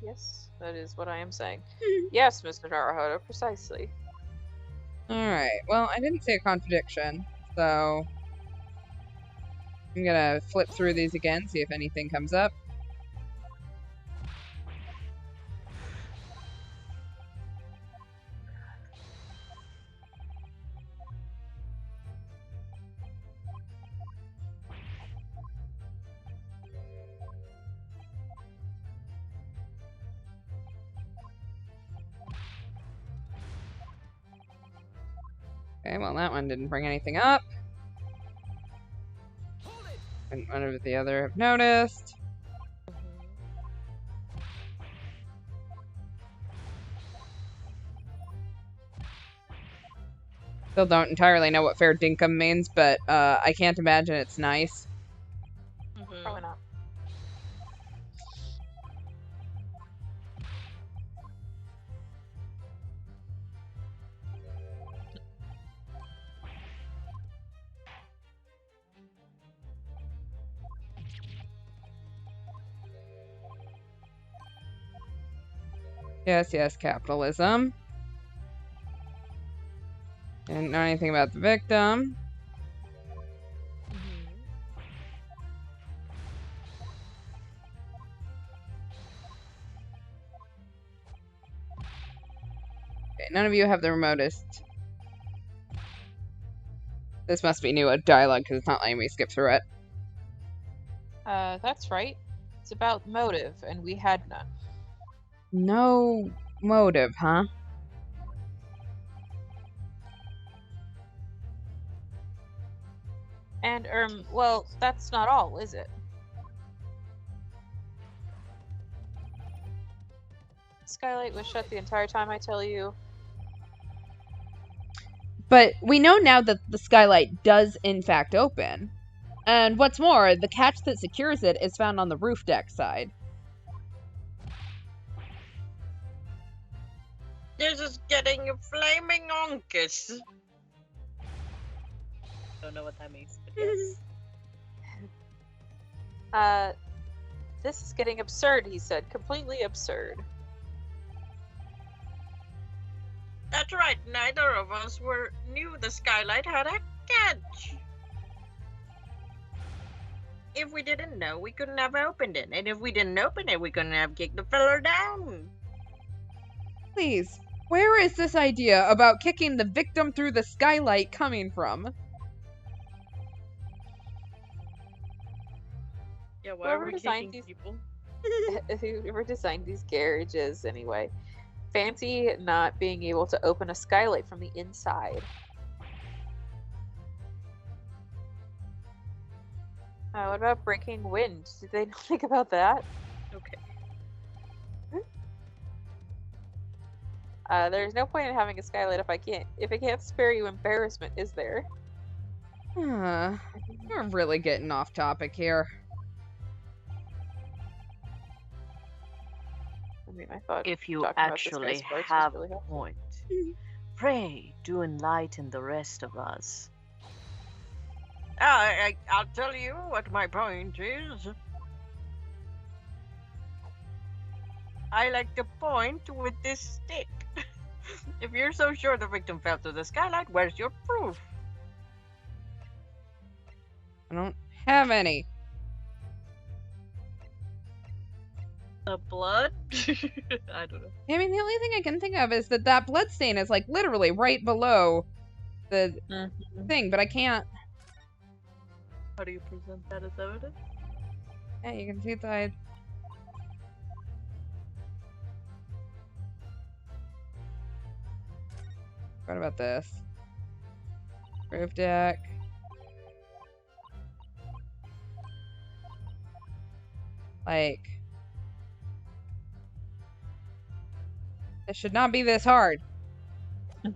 Yes, that is what I am saying. Yes, Mr. Naruhodo, precisely. Alright, well, I didn't see a contradiction, so I'm gonna flip through these again, see if anything comes up. Okay, well, that one didn't bring anything up. And none of the other have noticed. Still don't entirely know what fair dinkum means, but I can't imagine it's nice. Probably not. Yes, yes, capitalism. Didn't know anything about the victim. Okay, none of you have the remotest. This must be new dialogue because it's not letting me skip through it. That's right. It's about motive, and we had none. No motive, huh? And, well, that's not all, is it? Skylight was shut the entire time, I tell you. But we know now that the skylight does in fact open. And what's more, the catch that secures it is found on the roof deck side. This is getting a flaming onkus. Don't know what that means, but yes. This is getting absurd, he said. Completely absurd. That's right, neither of us knew the skylight had a catch. If we didn't know, we couldn't have opened it. And if we didn't open it, we couldn't have kicked the fella down. Please, where is this idea about kicking the victim through the skylight coming from? Yeah, why are we kicking people? Whoever designed these garages, anyway. Fancy not being able to open a skylight from the inside. What about breaking wind? Did they not think about that? Okay. There's no point in having a skylight if it can't spare you embarrassment, is there? We're really getting off topic here. I mean, I thought if you talking about actually this guy's have really a helpful. point, pray do enlighten the rest of us. I'll tell you what my point is. I like to point with this stick. If you're so sure the victim fell through the skylight, where's your proof? I don't have any. The blood? I don't know. I mean, the only thing I can think of is that blood stain is, like, literally right below the thing, but I can't... How do you present that as evidence? Yeah, you can see that. What about this? Roof deck. Like, it should not be this hard. Yeah,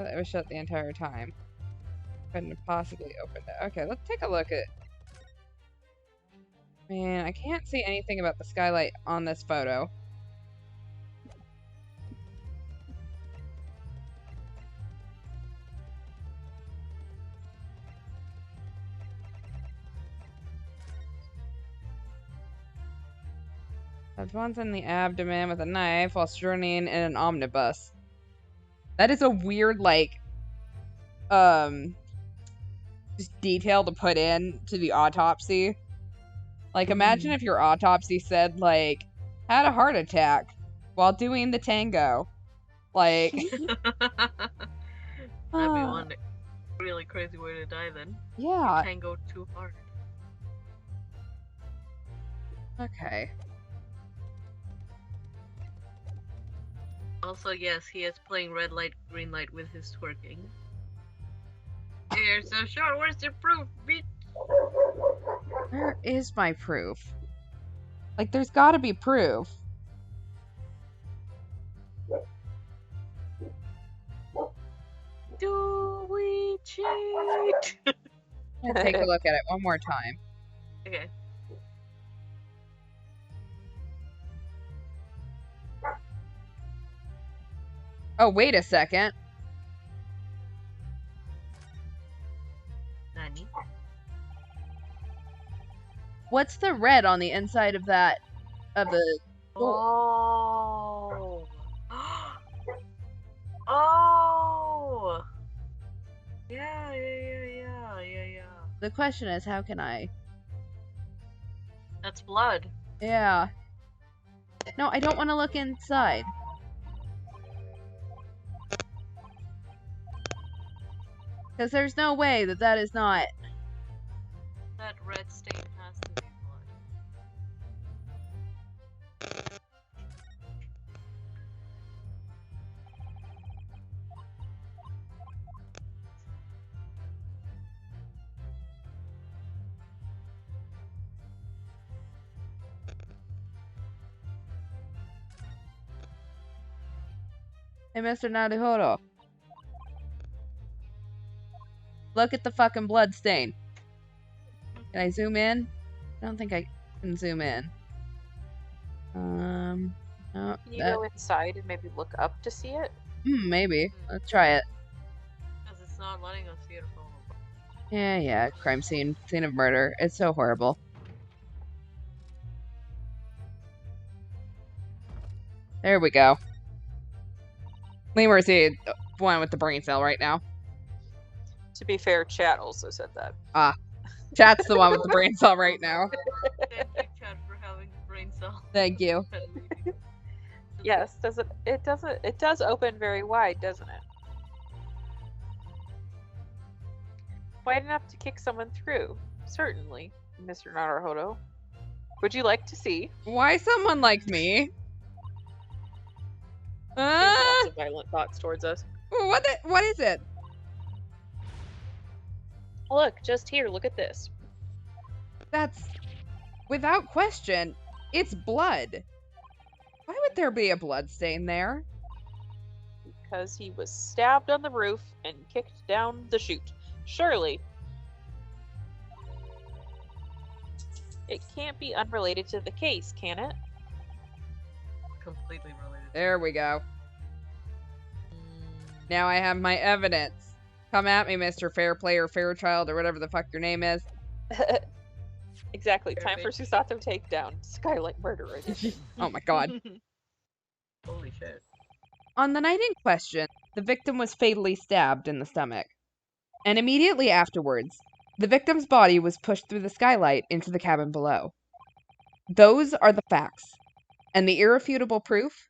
that was shut the entire time. Couldn't have possibly opened it. Okay, let's take a look at. Man, I can't see anything about the skylight on this photo. That's once in the abdomen with a knife while journeying in an omnibus. That is a weird, like, just detail to put in to the autopsy. Like, imagine if your autopsy said, like, had a heart attack while doing the tango. Like, That'd be one really crazy way to die then. Yeah. You tango too hard. Okay. Also, yes, he is playing red light, green light with his twerking. Here's so sure, where's the proof, bitch? Where is my proof? Like, there's gotta be proof. Do we cheat? Let's take a look at it one more time. Okay. Oh, wait a second. Nani? What's the red on the inside of that? Of the. Oh. Oh. Yeah. The question is, how can I? That's blood. Yeah. No, I don't want to look inside. Because there's no way that that is not. That red stain has to be blood. Hey, Mr. Naruhodo. Look at the fucking blood stain. Can I zoom in? I don't think I can zoom in. No. Can you go inside and maybe look up to see it? Maybe. Let's try it. Because it's not letting us see it from above. Yeah. Crime scene. Scene of murder. It's so horrible. There we go. Lemur's the one with the brain cell right now. To be fair, chat also said that. Chat's the one with the brain cell right now. Thank you, Chad, for having brain cell. Thank you. Yes, it does open very wide, doesn't it? Wide enough to kick someone through. Certainly, Mr. Naruhodo. Would you like to see? Why someone like me? Lots of violent thoughts towards us. What is it? Look, just here, look at this. That's, without question, it's blood. Why would there be a blood stain there? Because he was stabbed on the roof and kicked down the chute. Surely. It can't be unrelated to the case, can it? Completely related. There we go. Now I have my evidence. Come at me, Mr. Fair Player, Fairchild, or whatever the fuck your name is. Exactly. Time for Susato takedown. Skylight murder edition. Oh my god. Holy shit. On the night in question, the victim was fatally stabbed in the stomach. And immediately afterwards, the victim's body was pushed through the skylight into the cabin below. Those are the facts. And the irrefutable proof?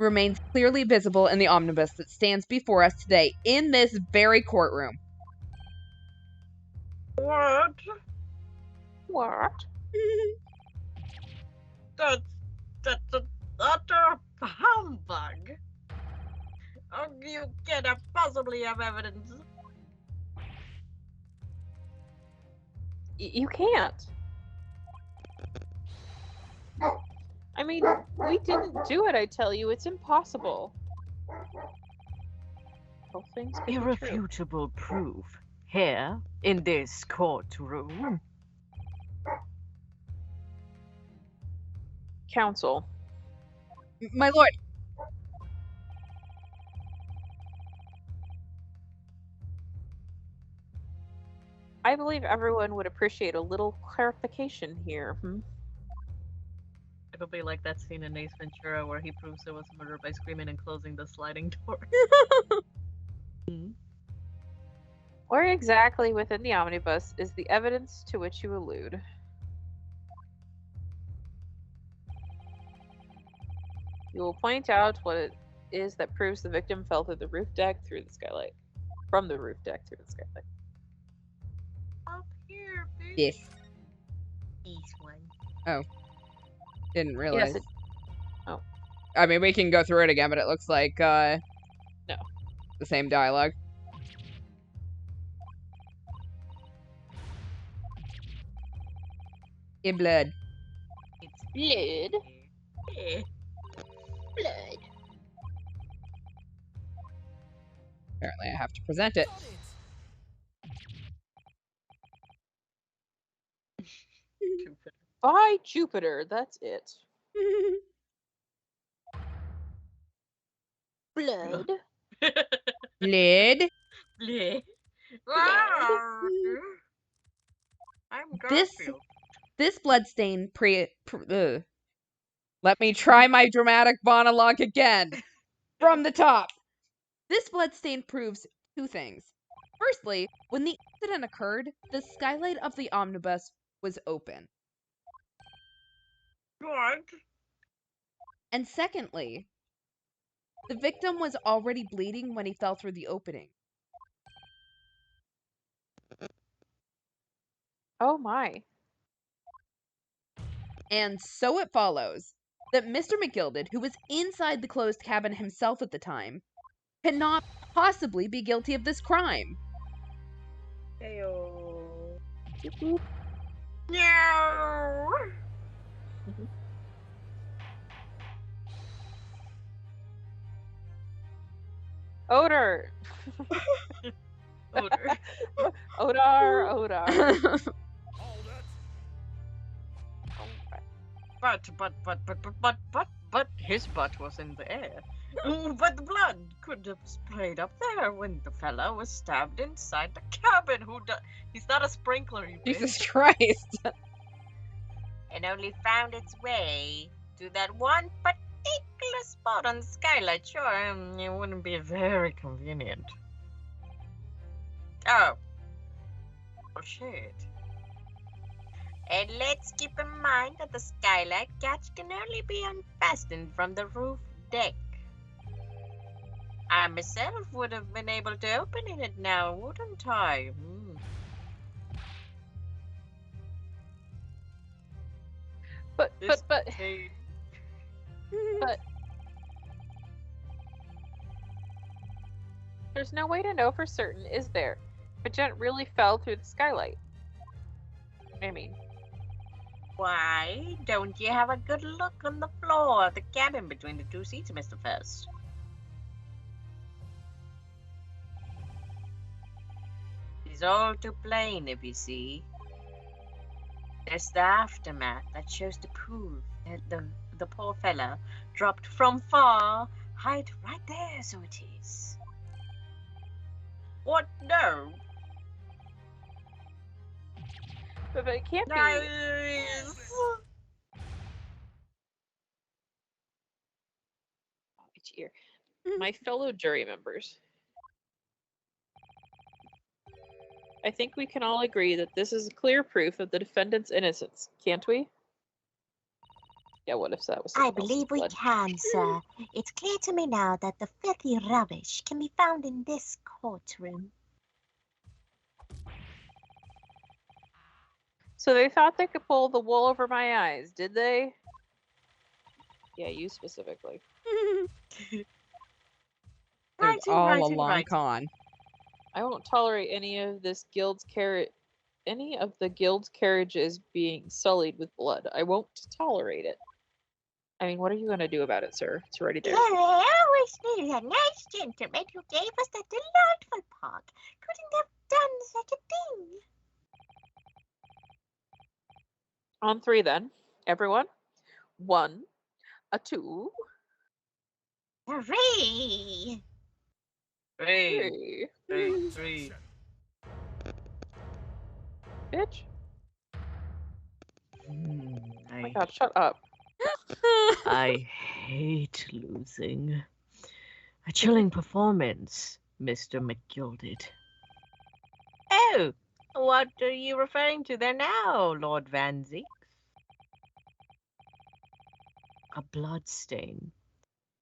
remains clearly visible in the omnibus that stands before us today in this very courtroom. What? What? That's an utter humbug. Oh, you cannot possibly have evidence. You can't. I mean, we didn't do it, I tell you. It's impossible. Both things can be true. Irrefutable proof here in this courtroom. Counsel. My lord. I believe everyone would appreciate a little clarification here. It'll be like that scene in Ace Ventura where he proves there was murder by screaming and closing the sliding door. Where exactly within the omnibus is the evidence to which you allude? You will point out what it is that proves the victim fell through the roof deck through the skylight. From the roof deck through the skylight. Up here, bitch. Yes. East one. Oh. Didn't realize. Yes, Oh. I mean, we can go through it again, but it looks like, No. the same dialogue. In blood. It's Blood. eh. Blood. Apparently I have to present it. Jupiter. By Jupiter, that's it. Blood. Lid. Bleh. I'm This- Garfield. This bloodstain Let me try my dramatic monologue again. From the top. This bloodstain proves two things. Firstly, when the incident occurred, the skylight of the omnibus was open. What? And secondly, the victim was already bleeding when he fell through the opening. Oh my. And so it follows that Mr. McGilded, who was inside the closed cabin himself at the time, cannot possibly be guilty of this crime. Heyo. No. Odor. Odor. Odar. But his butt was in the air. But the blood could have sprayed up there when the fella was stabbed inside the cabin. He's not a sprinkler, you bitch. Jesus Christ. And only found its way to that one particular spot on the skylight. Sure, it wouldn't be very convenient. Oh. Oh, shit. And let's keep in mind that the skylight catch can only be unfastened from the roof deck. I myself would have been able to open it now, wouldn't I? But there's no way to know for certain, is there? If a gent really fell through the skylight. I mean, Why don't you have a good look on the floor of the cabin between the two seats, Mr. First? It's all too plain, if you see. There's the aftermath that shows the proof that the poor fella dropped from far height right there, so it is. What? No. but it can't be. Nice. Here. My fellow jury members. I think we can all agree that this is clear proof of the defendant's innocence, can't we? Yeah, what if that was I someone else's believe we blood? can, sir. It's clear to me now that the filthy rubbish can be found in this courtroom. So they thought they could pull the wool over my eyes, did they? Yeah, you specifically. It was all a long con. I won't tolerate any of the guild's carriages being sullied with blood. I won't tolerate it. I mean, what are you going to do about it, sir? It's already there. I always needed a nice gentleman who gave us that delightful park. Couldn't have done such a thing. On 3 then. Everyone. 1, a 2, Hooray! 3, 3. 3. Bitch. Oh my I, god, shut up. I hate losing. A chilling performance, Mr. McGilded. Oh, what are you referring to there now, Lord Van Zee? A bloodstain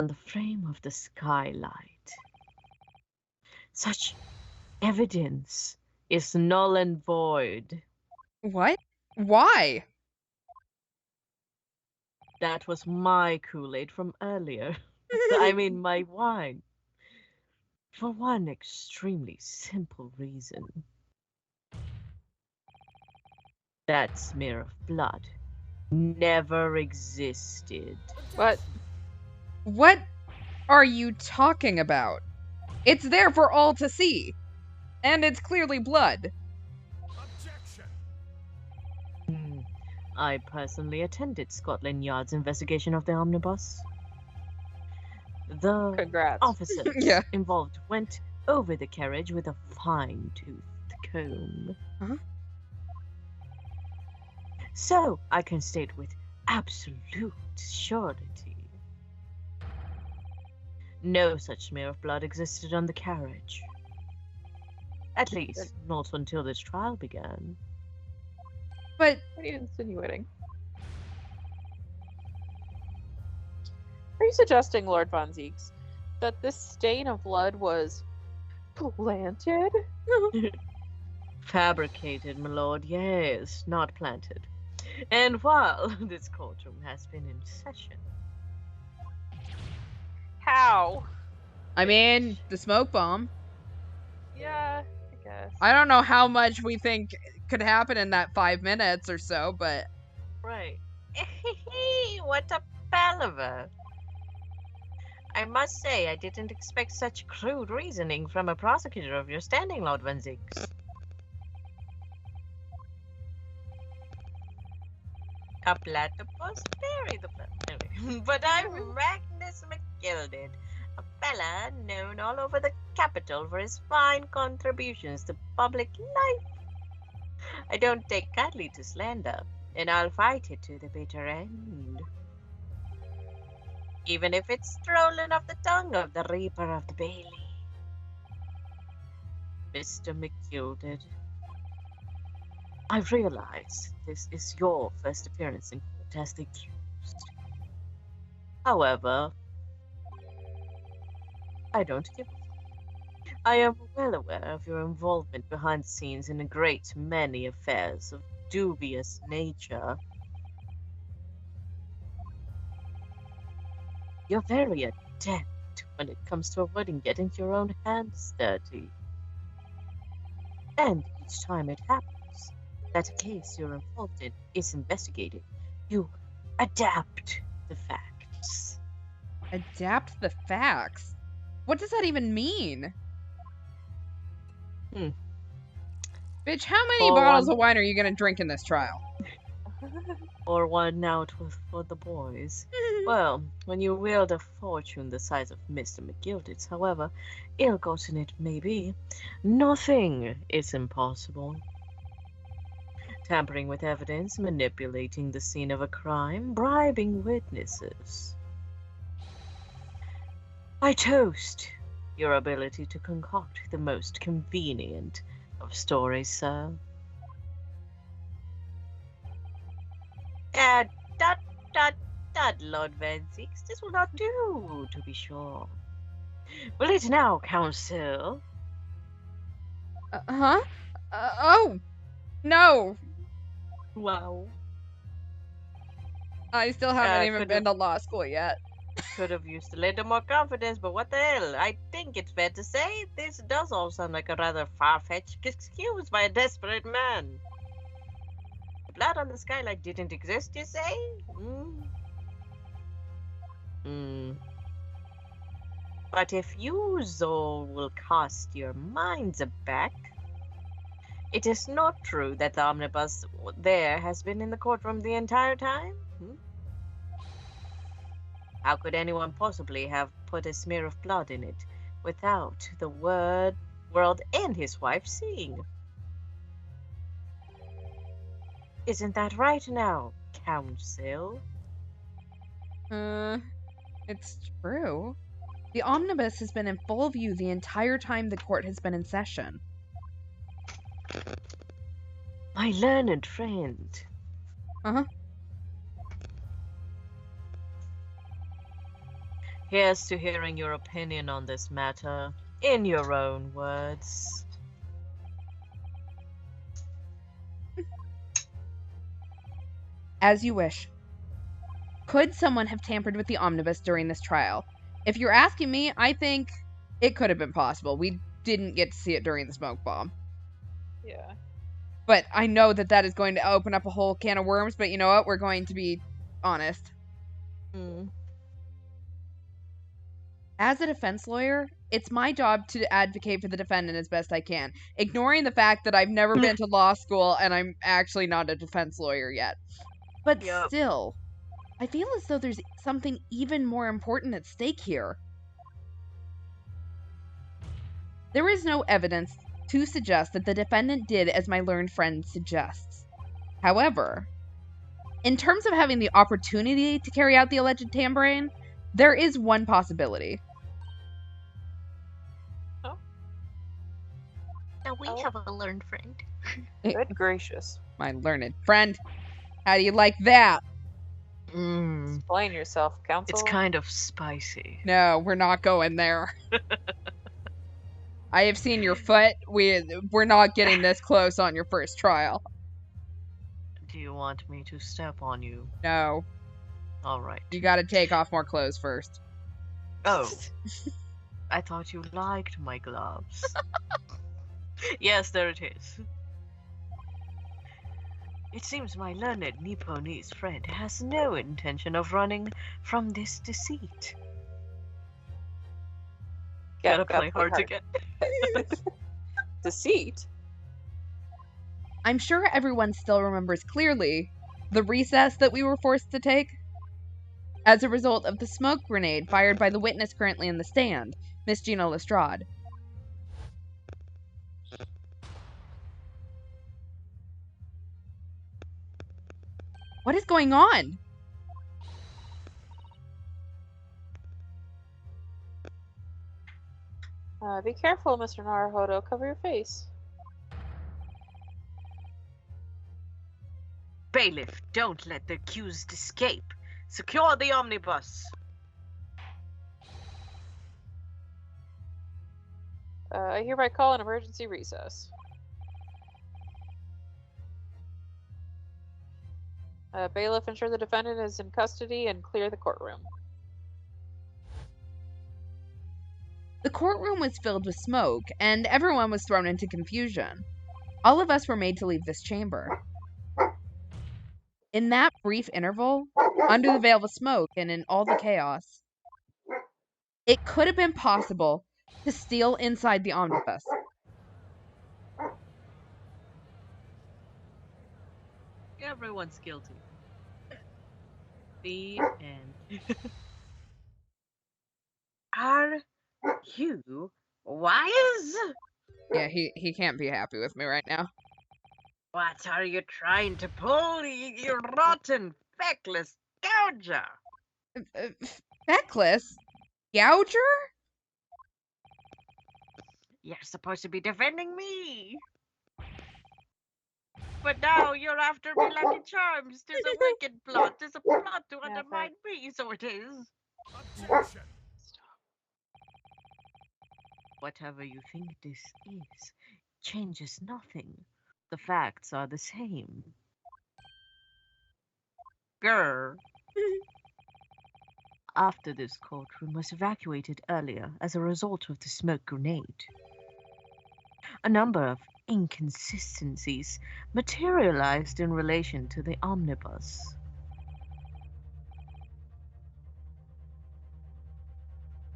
on the frame of the skylight. Such evidence is null and void. What? Why? That was my Kool-Aid from earlier. I mean, my wine. For one extremely simple reason. That smear of blood never existed. What? What are you talking about? It's there for all to see. And it's clearly blood. I personally attended Scotland Yard's investigation of the omnibus. The Congrats. officers Yeah. involved went over the carriage with a fine-toothed comb. Huh? So I can state with absolute surety, no such smear of blood existed on the carriage. At least, not until this trial began. But What are you insinuating? Are you suggesting, Lord Von Zeeks, that this stain of blood was planted? Fabricated, my lord, yes, not planted. And while this courtroom has been in session, How? I mean, the smoke bomb. Yeah, I guess. I don't know how much we think could happen in that 5 minutes or so, but Right. What a palaver. I must say, I didn't expect such crude reasoning from a prosecutor of your standing, Lord Van Zix. A platypus? Bury the platypus. Anyway, but I'm Magnus McGilded, a fella known all over the capital for his fine contributions to public life. I don't take kindly to slander, and I'll fight it to the bitter end. Even if it's strolling off the tongue of the Reaper of the Bailey. Mr. McGilded, I realize this is your first appearance in court as the accused. However, I don't give a fuck. I am well aware of your involvement behind the scenes in a great many affairs of dubious nature. You're very adept when it comes to avoiding getting your own hands dirty. And each time it happens that a case you're involved in is investigated, you adapt the facts. adapt the facts. What does that even mean? Bitch, how many For bottles one- of wine are you gonna drink in this trial? Or one out for the boys. Well, when you wield a fortune the size of Mr. McGilded's, however ill-gotten it may be, nothing is impossible. Tampering with evidence, manipulating the scene of a crime, bribing witnesses. I toast your ability to concoct the most convenient of stories, sir. Dot, dot, that, Lord Van Zeeks. This will not do, to be sure. Will it now, Council? Huh? Oh, no. Wow. I still haven't even could've- been to law school yet. Could have used a little more confidence, but what the hell? I think it's fair to say this does all sound like a rather far-fetched excuse by a desperate man. The blood on the skylight didn't exist, you say? But if you, Zol, will cast your minds back, it is not true that the omnibus there has been in the courtroom the entire time? How could anyone possibly have put a smear of blood in it without the world and his wife seeing? Isn't that right now, Council? It's true. The omnibus has been in full view the entire time the court has been in session. My learned friend. Uh-huh. Here's to hearing your opinion on this matter, in your own words. As you wish. Could someone have tampered with the omnibus during this trial? If you're asking me, I think it could have been possible. We didn't get to see it during the smoke bomb. Yeah. But I know that that is going to open up a whole can of worms, but you know what? We're going to be honest. As a defense lawyer, it's my job to advocate for the defendant as best I can, ignoring the fact that I've never been to law school and I'm actually not a defense lawyer yet. But still, I feel as though there's something even more important at stake here. There is no evidence to suggest that the defendant did as my learned friend suggests. However, in terms of having the opportunity to carry out the alleged tampering, there is one possibility. Now we have a learned friend. Good gracious. My learned friend. How do you like that? Explain yourself, Council. It's kind of spicy. No, we're not going there. I have seen your foot. We're not getting this close on your first trial. Do you want me to step on you? No. All right. You gotta take off more clothes first. Oh. I thought you liked my gloves. Yes, there it is. It seems my learned Nipponese friend has no intention of running from this deceit. Gotta play hard to get. Deceit? I'm sure everyone still remembers clearly the recess that we were forced to take as a result of the smoke grenade fired by the witness currently in the stand, Miss Gina Lestrade. What is going on? Be careful, Mr. Naruhodo. Cover your face. Bailiff, don't let the accused escape. Secure the omnibus. I hereby call an emergency recess. Bailiff, ensure the defendant is in custody and clear the courtroom. The courtroom was filled with smoke, and everyone was thrown into confusion. All of us were made to leave this chamber. In that brief interval, under the veil of smoke and in all the chaos, it could have been possible to steal inside the omnibus. Everyone's guilty. The end. Are you wise? Yeah, he can't be happy with me right now. What are you trying to pull, you rotten, feckless gouger? Feckless? Gouger? You're supposed to be defending me. But now you're after me like a charms. There's a wicked plot. There's a plot to Maverick. undermine me, so it is. Objection. Whatever you think this is, changes nothing. The facts are the same. Grr. After this, courtroom was evacuated earlier as a result of the smoke grenade. A number of inconsistencies materialized in relation to the omnibus.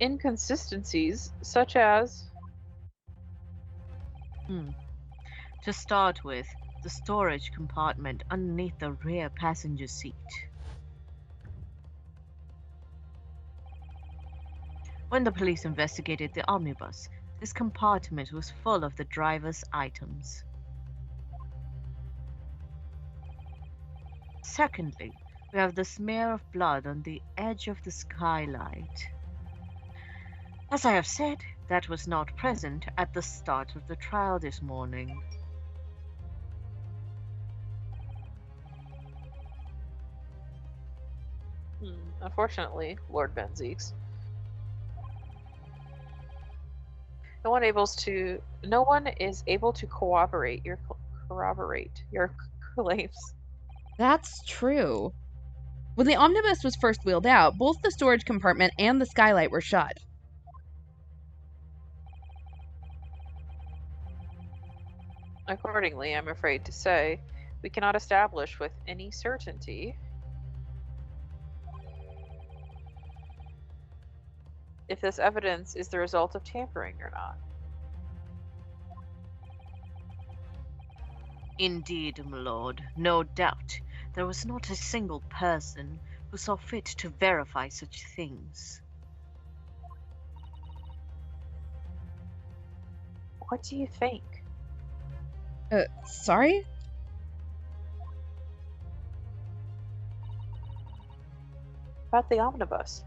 Inconsistencies such as To start with, the storage compartment underneath the rear passenger seat. When the police investigated the omnibus, this compartment was full of the driver's items. Secondly, we have the smear of blood on the edge of the skylight. As I have said, that was not present at the start of the trial this morning. Unfortunately, Lord Benzies. No one is able to corroborate your claims. That's true. When the omnibus was first wheeled out, both the storage compartment and the skylight were shut. Accordingly, I'm afraid to say, we cannot establish with any certainty if this evidence is the result of tampering or not. Indeed, my lord, no doubt. There was not a single person who saw fit to verify such things. What do you think? Sorry? About the omnibus?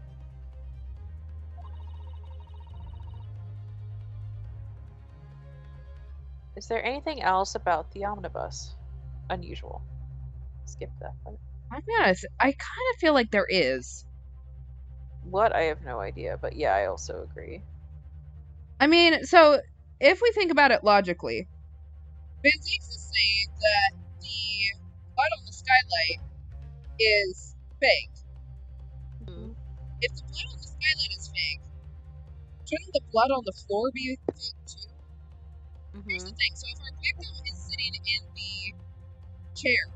Is there anything else about the omnibus unusual? Skip that part. I'll be honest, I kind of feel like there is. What? I have no idea, but yeah, I also agree. I mean, so if we think about it logically, Benzies is saying that the blood on the skylight is fake. If the blood on the skylight is fake, shouldn't the blood on the floor be fake too? Here's the thing, so if our victim is sitting in the chair,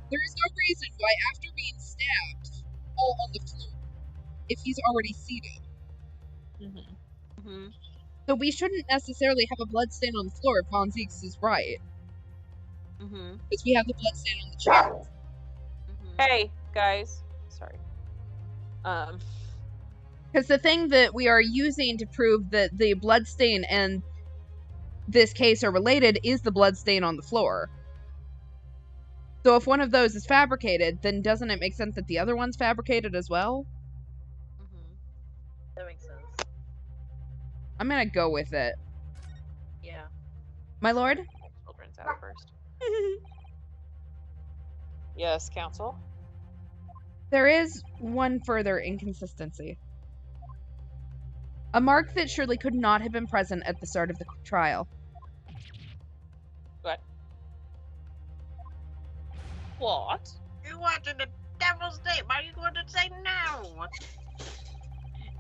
there is no reason why after being stabbed, fall on the floor, if he's already seated. So we shouldn't necessarily have a blood stain on the floor if Von Zieks is right. Because we have the blood stain on the chair. Hey, guys. Sorry. Because the thing that we are using to prove that the blood stain and this case are related is the blood stain on the floor. So if one of those is fabricated, then doesn't it make sense that the other one's fabricated as well? That makes sense. I'm gonna go with it. Yeah. My lord? Children's out first. Yes, counsel. There is one further inconsistency. A mark that surely could not have been present at the start of the trial. What? What? What in the devil's name are you going to say now?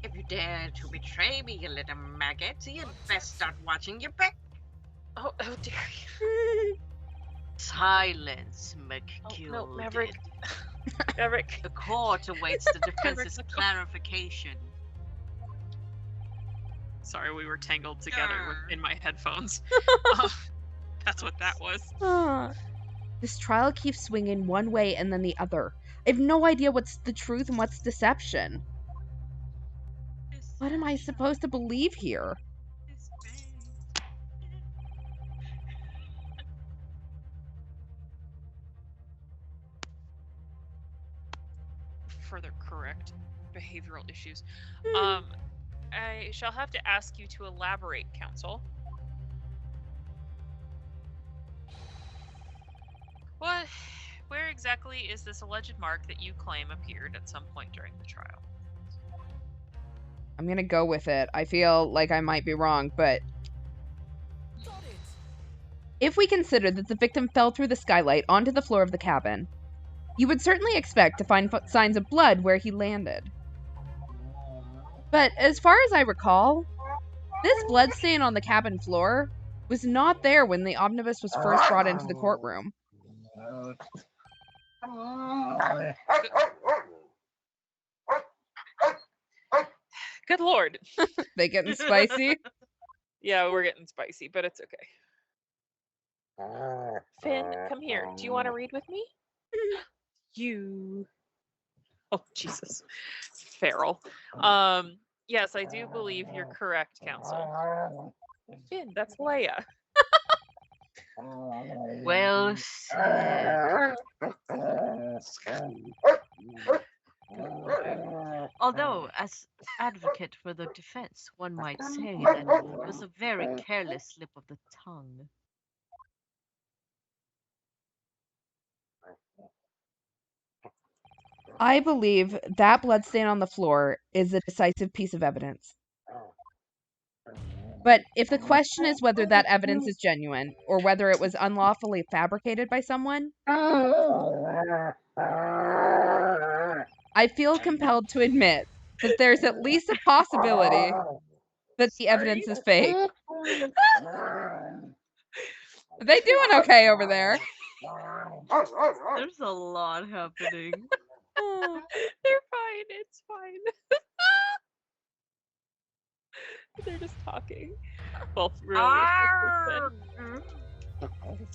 If you dare to betray me, you little maggot, you'd best start watching your back. Oh dare you. Silence, McGilded. No, Maverick. Maverick. The court awaits the defense's clarification. Sorry, we were tangled together in my headphones. That's what that was. This trial keeps swinging one way and then the other. I have no idea what's the truth and what's deception. What am I supposed to believe here? Further correct behavioral issues. I shall have to ask you to elaborate, counsel. What? Where exactly is this alleged mark that you claim appeared at some point during the trial? I'm gonna go with it. I feel like I might be wrong, but if we consider that the victim fell through the skylight onto the floor of the cabin, you would certainly expect to find signs of blood where he landed. But as far as I recall, this bloodstain on the cabin floor was not there when the omnibus was first brought into the courtroom. Good lord. They getting spicy? Yeah, we're getting spicy, but it's okay. Finn, come here. Do you want to read with me? You. Oh, Jesus. Feral. Yes, I do believe you're correct, Counsel. Finn, that's Leia. Well said. Although, as advocate for the defense, one might say that it was a very careless slip of the tongue. I believe that bloodstain on the floor is a decisive piece of evidence. But if the question is whether that evidence is genuine or whether it was unlawfully fabricated by someone, I feel compelled to admit that there's at least a possibility that the evidence is fake. Are they doing okay over there? There's a lot happening. They're fine. It's fine. They're just talking. Well, really.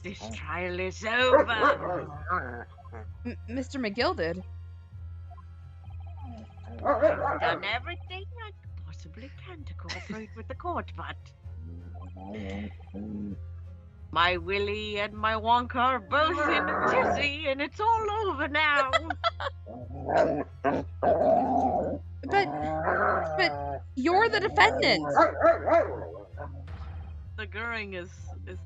This trial is over. Mr. McGilded. I've done everything I possibly can to cooperate with the court, but My Willy and my Wonka are both in a tizzy, and it's all over now. But you're the defendant. The Goering is just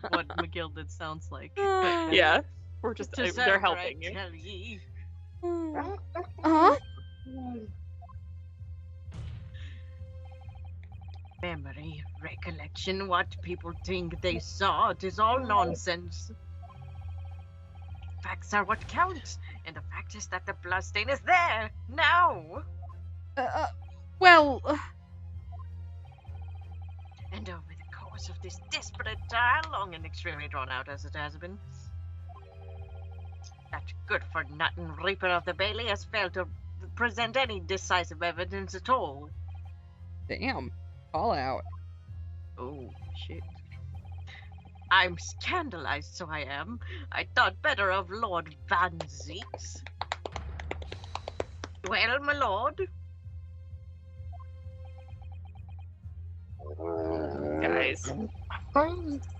what McGilded sounds like. Yeah, we're just they're Deserve, helping I you. tell ye. Huh? Memory, recollection, what people think they saw, it is all nonsense. Facts are what counts, and the fact is that the bloodstain is there, now! Well, And over the course of this desperate trial, long and extremely drawn out as it has been, that good-for-nothing Reaper of the Bailey has failed to present any decisive evidence at all. damn. Call out. Oh, shit. I'm scandalized, so I am. I thought better of Lord Van Zeeks. Well, my lord? Guys,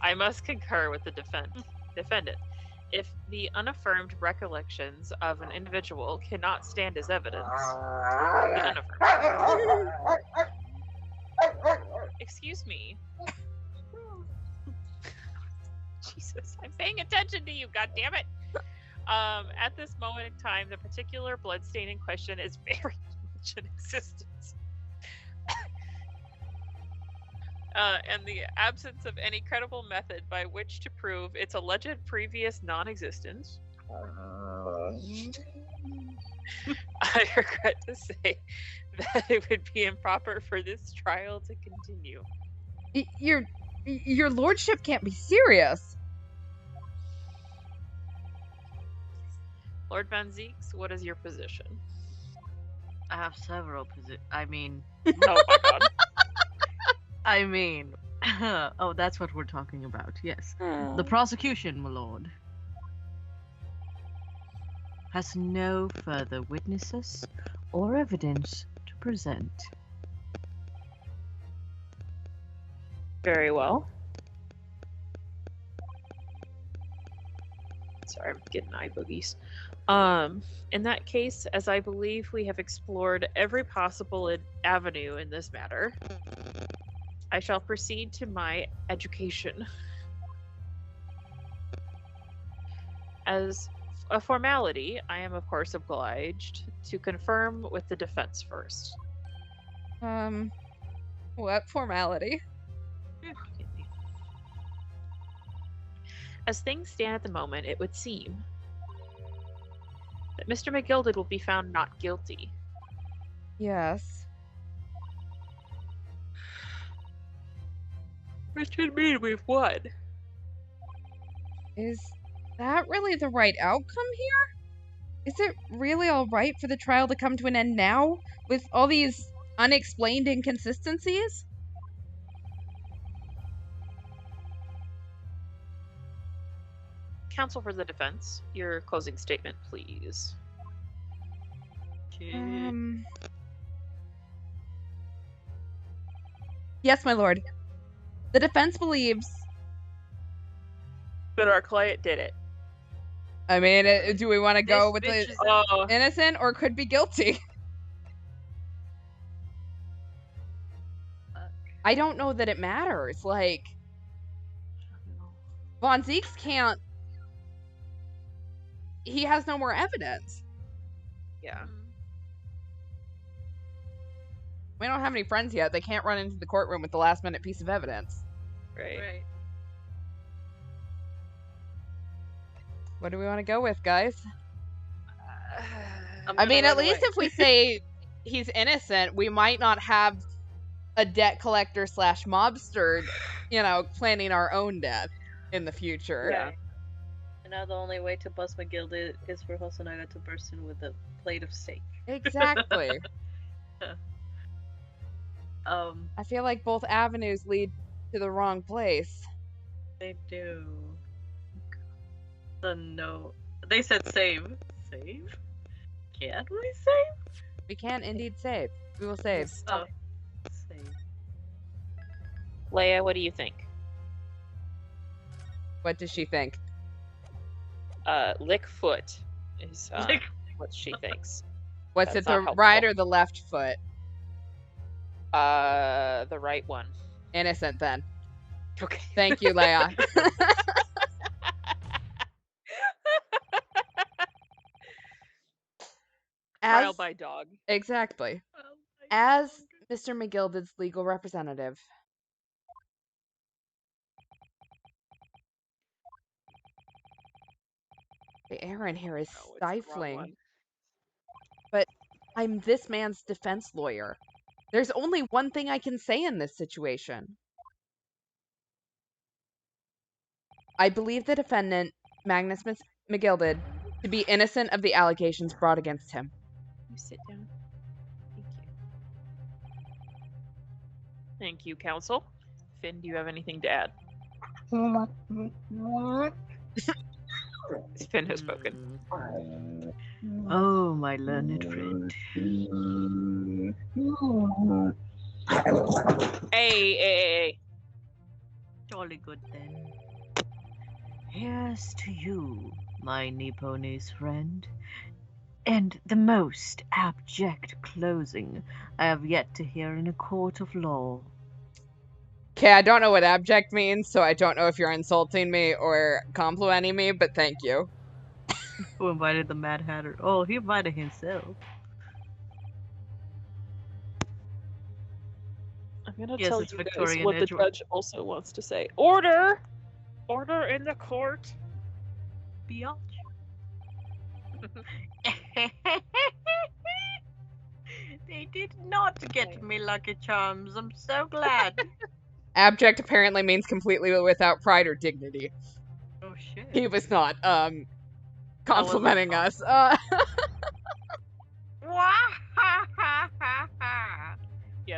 I must concur with the defendant. If the unaffirmed recollections of an individual cannot stand as evidence, the unaffirmed. Excuse me. Jesus, I'm paying attention to you, goddammit. At this moment in time, the particular bloodstain in question is very much in existence. And the absence of any credible method by which to prove its alleged previous non-existence, I regret to say that it would be improper for this trial to continue. Your lordship can't be serious. Lord Van Zeeks, what is your position? I have several positions. Oh my god. I mean, oh, that's what we're talking about, yes. The prosecution, my lord, has no further witnesses or evidence to present. Very well. Sorry, I'm getting eye boogies. In that case, as I believe we have explored every possible avenue in this matter, I shall proceed to my education. As a formality, I am, of course, obliged to confirm with the defense first. What formality? As things stand at the moment, it would seem that Mr. McGilded will be found not guilty. Yes. Which would mean we've won. Is that really the right outcome here? Is it really alright for the trial to come to an end now, with all these unexplained inconsistencies? Counsel for the defense, your closing statement, please. Yes, my lord. The defense believes... But our client did it. I mean, do we want to go with bitch the innocent or could be guilty? I don't know that it matters. Like, Von Zeeks can't... He has no more evidence. Yeah. We don't have any friends yet. They can't run into the courtroom with the last minute piece of evidence. Right. What do we want to go with, guys? I'm I mean, gonna at run least away. if we say he's innocent, we might not have a debt collector / mobster, planning our own death in the future. Yeah. And now the only way to bust McGilded is for Hosonaga to burst in with a plate of steak. Exactly. Um, I feel like both avenues lead to the wrong place. they do. No. They said save. Save? Can we save? We can indeed save. We will save. Oh, save. Leia, what do you think? What does she think? Lick foot is Lick- what she thinks. What's That's it, the not right helpful. or the left foot? The right one. Innocent, then. Okay. Thank you, Leia. Trial by dog. Exactly. As Mr. McGilded's legal representative, the air in here is Oh, it's the wrong stifling. one. But I'm this man's defense lawyer. There's only one thing I can say in this situation. I believe the defendant, Magnus McGilded, to be innocent of the allegations brought against him. You sit down. Thank you. Thank you, counsel. Finn, do you have anything to add? Finn has spoken. Oh, my learned friend. Hey. Jolly good then. Here's to you, my Nipponese friend. And the most abject closing I have yet to hear in a court of law. Okay, I don't know what abject means, so I don't know if you're insulting me or complimenting me, but thank you. Who invited the Mad Hatter? Oh, he invited himself. I'm gonna Yes, tell it's you guys Victorian what the Edgeworth. judge also wants to say. Order! Order in the court. Biatch. They did not get me Lucky Charms. I'm so glad. Abject apparently means completely without pride or dignity. Oh shit. He was not, complimenting us. Yeah,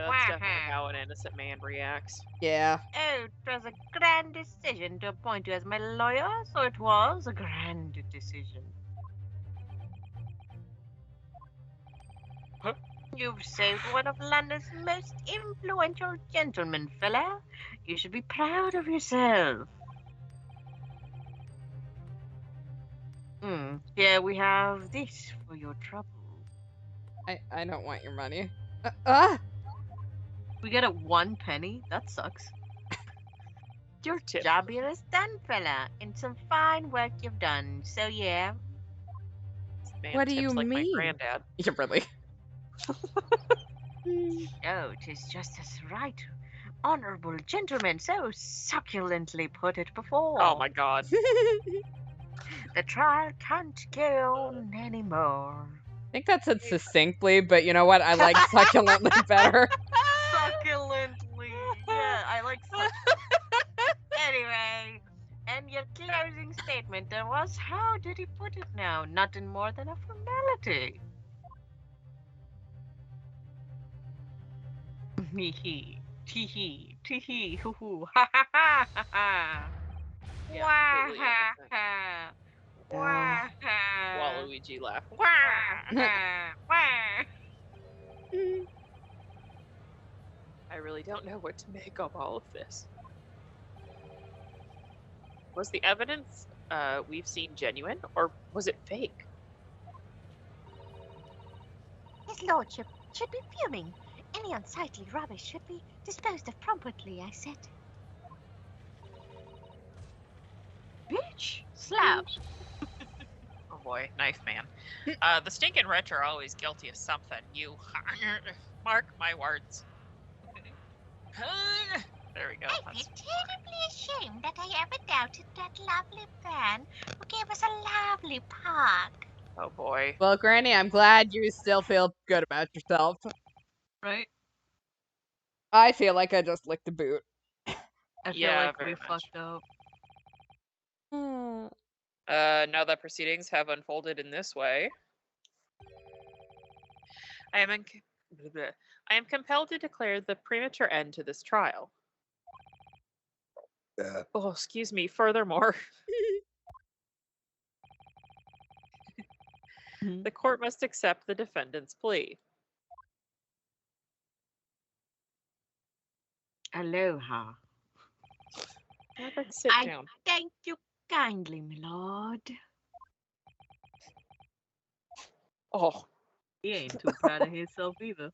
that's definitely how an innocent man reacts. Yeah. Oh, it was a grand decision to appoint you as my lawyer, so it was a grand decision. Huh? You've saved one of London's most influential gentlemen, fella. You should be proud of yourself. Here we have this for your trouble. I don't want your money. We get it 1 penny? That sucks. Your Tip. job here is done, fella, and some fine work you've done. So yeah. Man What do tips you like mean? my granddad. Yeah, really. Oh, 'tis just as right. Honorable gentlemen so succulently put it before. Oh my god. The trial can't go on anymore. I think that said succinctly, but you know what? I like succulently better. Succulently. Yeah, I like Anyway, and your closing statement there was, how did he put it now? Nothing more than a formality. Hee hee, tee hee, hoo hoo, ha ha ha ha ha. Yeah, Wah completely ha innocent. ha. Wah ha. Waluigi laugh. Wah ha. Wah. I really don't know what to make of all of this. Was the evidence we've seen genuine, or was it fake? His lordship should be fuming. Any unsightly rubbish should be disposed of promptly, I said. Bitch. Slap. Oh boy, knife man. The stinking rich are always guilty of something. You mark my words. There we go. I feel terribly ashamed that I ever doubted that lovely man who gave us a lovely park. Oh boy. Well, Granny, I'm glad you still feel good about yourself. Right? I feel like I just licked a boot. I feel Yeah, like very we much. fucked up. Now that proceedings have unfolded in this way, I am compelled to declare the premature end to this trial. Oh, excuse me. Furthermore, the court must accept the defendant's plea. Aloha. Sit I down. thank you kindly, my lord. Oh, He ain't too proud of himself either.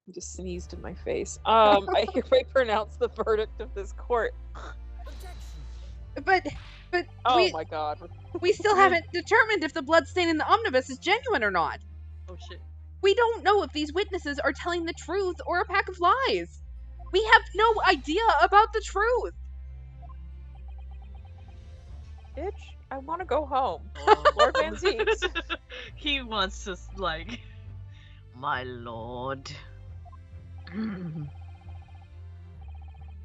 he just sneezed in my face. I hereby pronounce the verdict of this court. But Oh my god. we still haven't determined if the bloodstain in the omnibus is genuine or not. Oh shit. We don't know if these witnesses are telling the truth or a pack of lies. We have no idea about the truth. Bitch, I want to go home. Lord Van Zeeks. He wants to, like. My lord.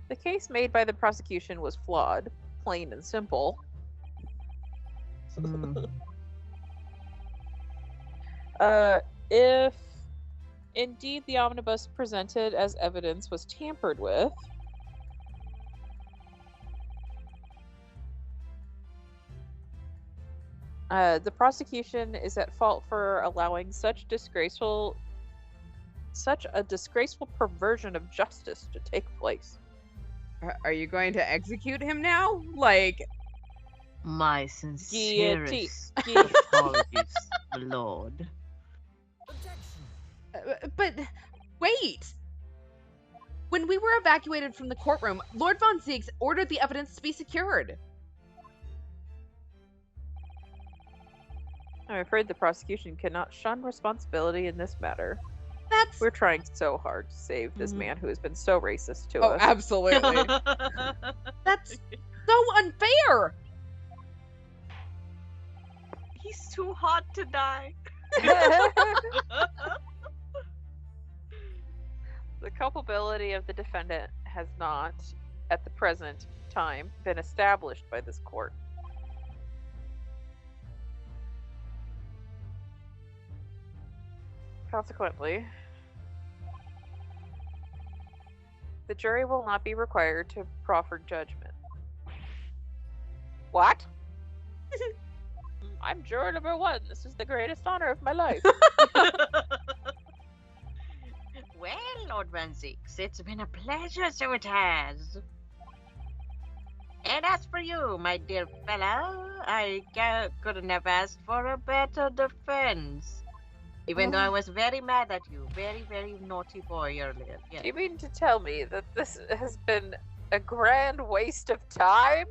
The case made by the prosecution was flawed, plain and simple. If indeed the omnibus presented as evidence was tampered with, the prosecution is at fault for allowing such a disgraceful perversion of justice to take place. Are you going to execute him now? Like, My Guillotine. sincerest apologies, my lord. but wait. When we were evacuated from the courtroom, Lord Von Zieg's ordered the evidence to be secured. I'm afraid the prosecution cannot shun responsibility in this matter. That's We're trying so hard to save this man who has been so racist to oh, us. absolutely. That's so unfair. He's too hot to die. The culpability of the defendant has not, at the present time, been established by this court. Consequently, the jury will not be required to proffer judgment. What? I'm juror number 1. This is the greatest honor of my life. Well, Lord Van Zieks, it's been a pleasure, so it has. And as for you, my dear fellow, I couldn't have asked for a better defense. Even though I was very mad at you. Very, very naughty boy earlier. Do Yeah. you mean to tell me that this has been a grand waste of time?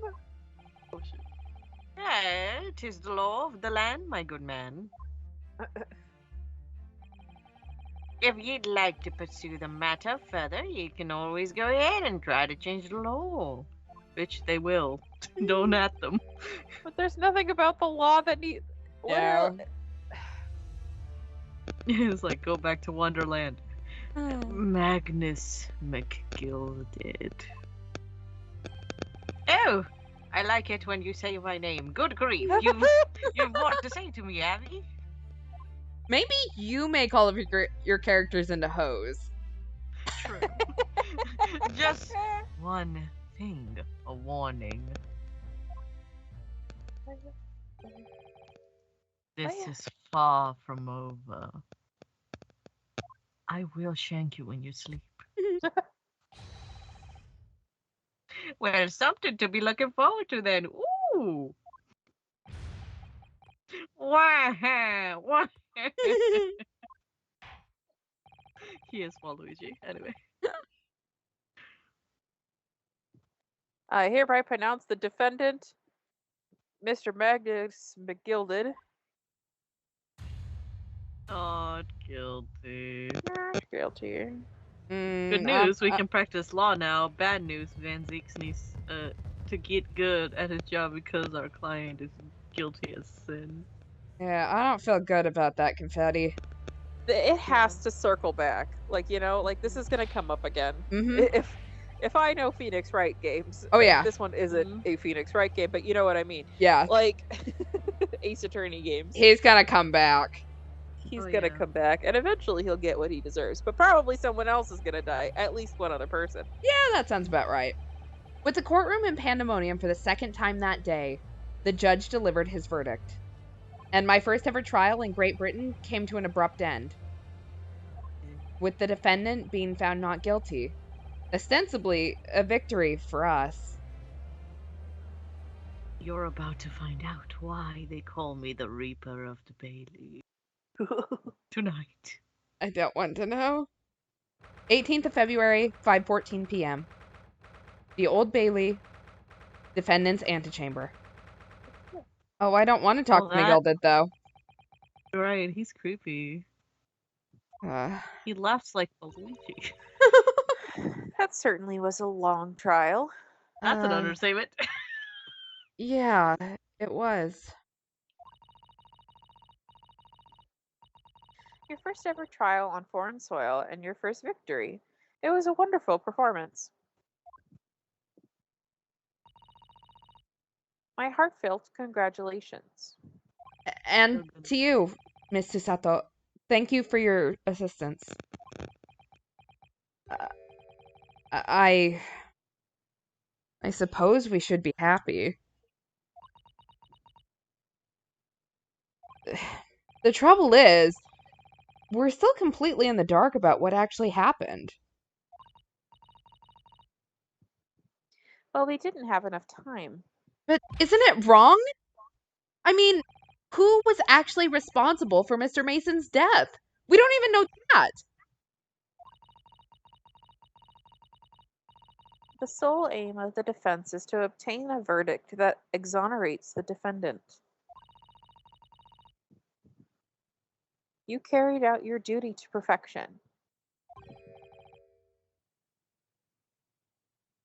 Oh shit. Yeah, 'tis the law of the land, my good man. If you'd like to pursue the matter further, you can always go ahead and try to change the law. Which they will. Don't at them. But there's nothing about the law that needs. No. It's like go back to Wonderland. Magnus McGilded. Oh, I like it when you say my name. Good grief, you've more to say to me, have you? Maybe you make all of your characters into hoes. True. Just one thing, a warning. This is far from over. I will shank you when you sleep. Well, something to be looking forward to then. Ooh. Why? Why? He is Waluigi. Anyway. I hereby pronounce the defendant, Mr. Magnus McGilded, Not guilty. not guilty. Good news, we can practice law now. Bad news, Van Zeeks needs to get good at his job because our client is guilty as sin. Yeah, I don't feel good about that, Confetti. It has to circle back. Like, you know, like this is gonna come up again. Mhm. If I know Phoenix Wright games, Oh, yeah. this one isn't a Phoenix Wright game, but you know what I mean. Yeah, Like Ace Attorney games. he's gonna come back. He's Oh, gonna yeah. come back, and eventually he'll get what he deserves. But probably someone else is gonna die. At least one other person. Yeah, that sounds about right. With the courtroom in pandemonium for the second time that day, the judge delivered his verdict. And my first ever trial in Great Britain came to an abrupt end, with the defendant being found not guilty. Ostensibly, a victory for us. You're about to find out why they call me the Reaper of the Bailey. Tonight. I don't want to know. 18th of February, 5:14 p.m. The Old Bailey, defendant's antechamber. Oh, I don't want to talk to McGilded, though. Right, he's creepy. He laughs like Waluigi. That certainly was a long trial. That's an understatement. Yeah, it was. Your first ever trial on foreign soil and your first victory. It was a wonderful performance. My heartfelt congratulations. And to you, Miss Susato, thank you for your assistance. I suppose we should be happy. The trouble is, we're still completely in the dark about what actually happened. Well, we didn't have enough time. But isn't it wrong? I mean, who was actually responsible for Mr. Mason's death? We don't even know that. The sole aim of the defense is to obtain a verdict that exonerates the defendant. You carried out your duty to perfection.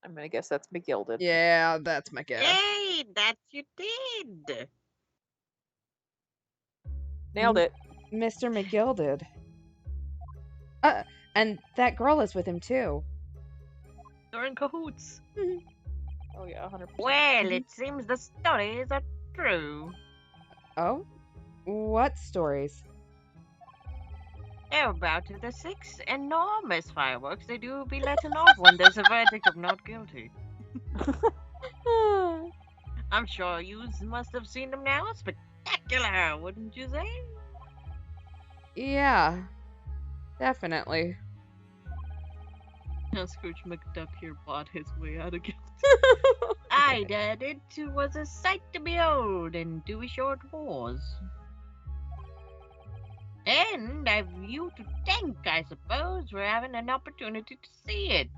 I'm gonna guess that's McGilded. Yeah, that's my guess. Hey, that you did. Nailed it. Mr. McGilded. And that girl is with him too. They're in cahoots. Oh yeah, 100%. Well, it seems the stories are true. Oh? What stories? How about the 6 enormous fireworks they do be letting off when there's a verdict of not guilty? I'm sure you must have seen them now. Spectacular, wouldn't you say? Yeah, definitely. Now Scrooge McDuck here bought his way out of guilt. Aye, Dad, it was a sight to behold, and to be sure it was. And I've you to thank, I suppose, for having an opportunity to see it.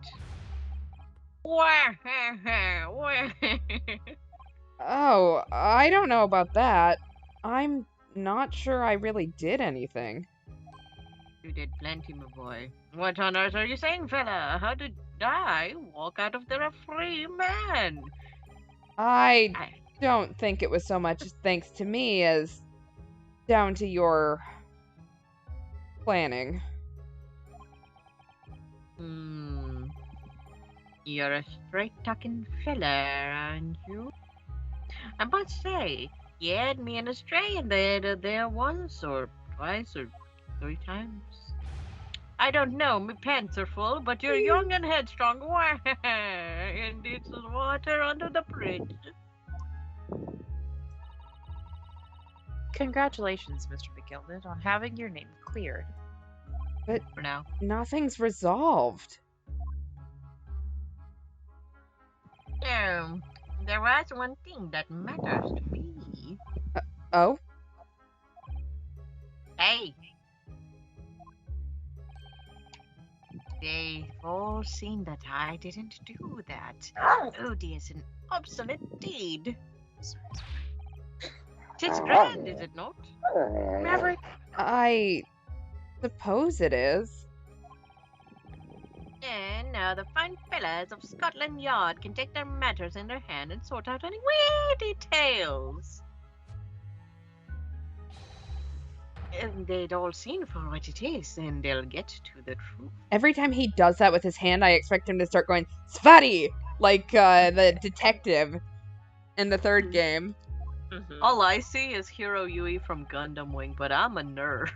Oh, I don't know about that. I'm not sure I really did anything. You did plenty, my boy. What on earth are you saying, fella? How did I walk out of there a free man? I don't think it was so much thanks to me as down to your planning. You're a straight-talking fella, aren't you? I must say, you had me in a stray in there once or twice or 3 times. I don't know, my pants are full, but you're young and headstrong. And it's water under the bridge. Congratulations, Mr. McGilded, on having your name cleared. But For now. nothing's resolved. There was one thing that matters to me. Oh? Hey! They've all seen that I didn't do that. Odious and obstinate deed. 6 grand, is it not? Maverick, I suppose it is. And now the fine fellas of Scotland Yard can take their matters in their hand and sort out any weird details. And they'd all seen for what it is, and they'll get to the truth. Every time he does that with his hand, I expect him to start going, Svati! Like the detective in the third game. Mhm. All I see is Hiro Yui from Gundam Wing, but I'm a nerd.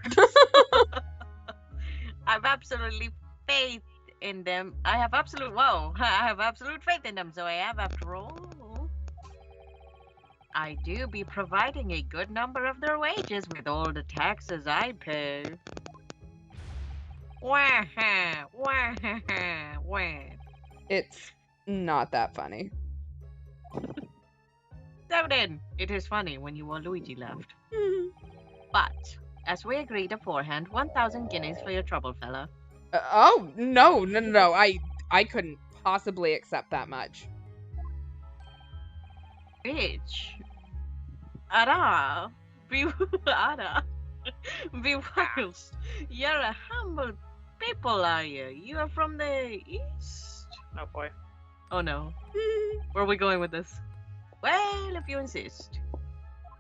I've absolutely faith in them. I have absolute faith in them, so I have after all. I do be providing a good number of their wages with all the taxes I pay. Wah, wah, wah. It's not that funny. So then, it is funny when you Luigi left. But, as we agreed beforehand, 1,000 guineas for your trouble, fella. Oh, no. I couldn't possibly accept that much. Bitch. Ara. Ara. Be whilst. You're a humble people, are you? You are from the east? Oh boy. Oh no. Where are we going with this? Well, if you insist.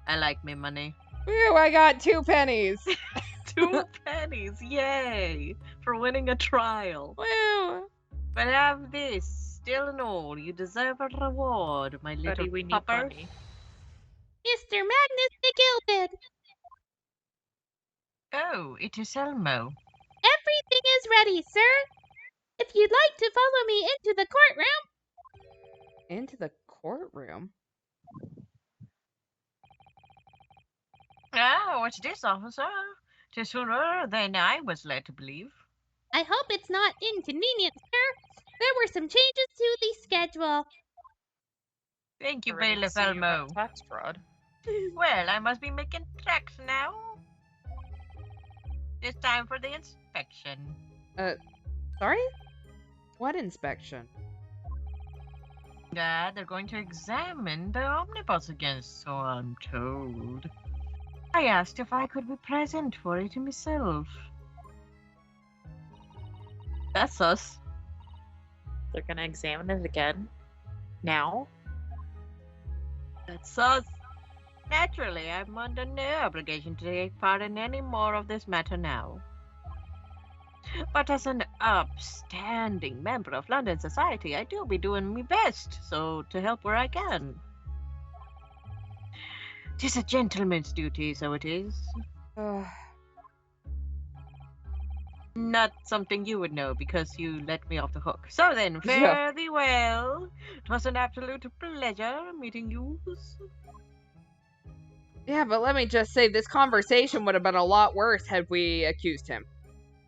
I like me money. Ew, I got 2 pennies. 2 pennies, yay! For winning a trial. Woo. But have this, still and all, you deserve a reward, my little buddy, we need pupper. money. Mr. Magnus the Gilded, Oh, it is Elmo. everything is ready, sir. If you'd like to follow me into the courtroom. Into the courtroom? Oh, what's this, officer? 'Tis sooner than I was led to believe. I hope it's not inconvenient, sir. There were some changes to the schedule. Thank you, Already Bailiff see you got Elmo. tax fraud. Well, I must be making tracks now. It's time for the inspection. Sorry? What inspection? They're going to examine the omnibus again, so I'm told. I asked if I could be present for it myself. That's us. They're gonna examine it again? Now? That's us. Naturally, I'm under no obligation to take part in any more of this matter now. But as an upstanding member of London society, I do be doing my best, so to help where I can. 'Tis a gentleman's duty, so it is. Not something you would know because you let me off the hook. So then, fare thee well. 'Twas an absolute pleasure meeting you. Yeah, but let me just say, this conversation would have been a lot worse had we accused him.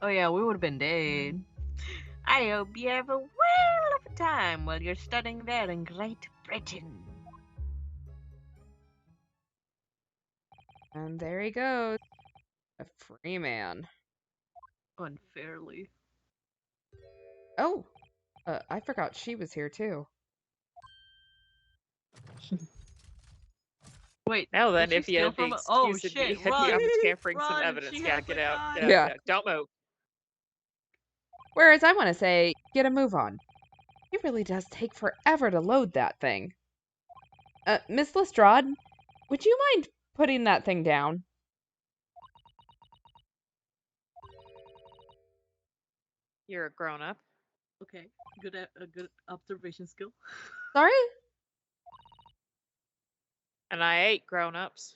Oh yeah, we would have been dead. I hope you have a whale of a time while you're studying there in Great Britain. And there he goes. A free man. Unfairly. Oh, I forgot she was here too. Wait. Now then, did if she you steal have the from a- Oh excuse of shit! me, Run! I'm tampering some Run! evidence. She Yeah, has get a out. gun. Get out. Yeah. Get out. Don't move. Whereas I want to say, get a move on. It really does take forever to load that thing. Miss Lestrade, would you mind putting that thing down? You're a grown up. Okay, a good observation skill. Sorry? And I ate grown ups.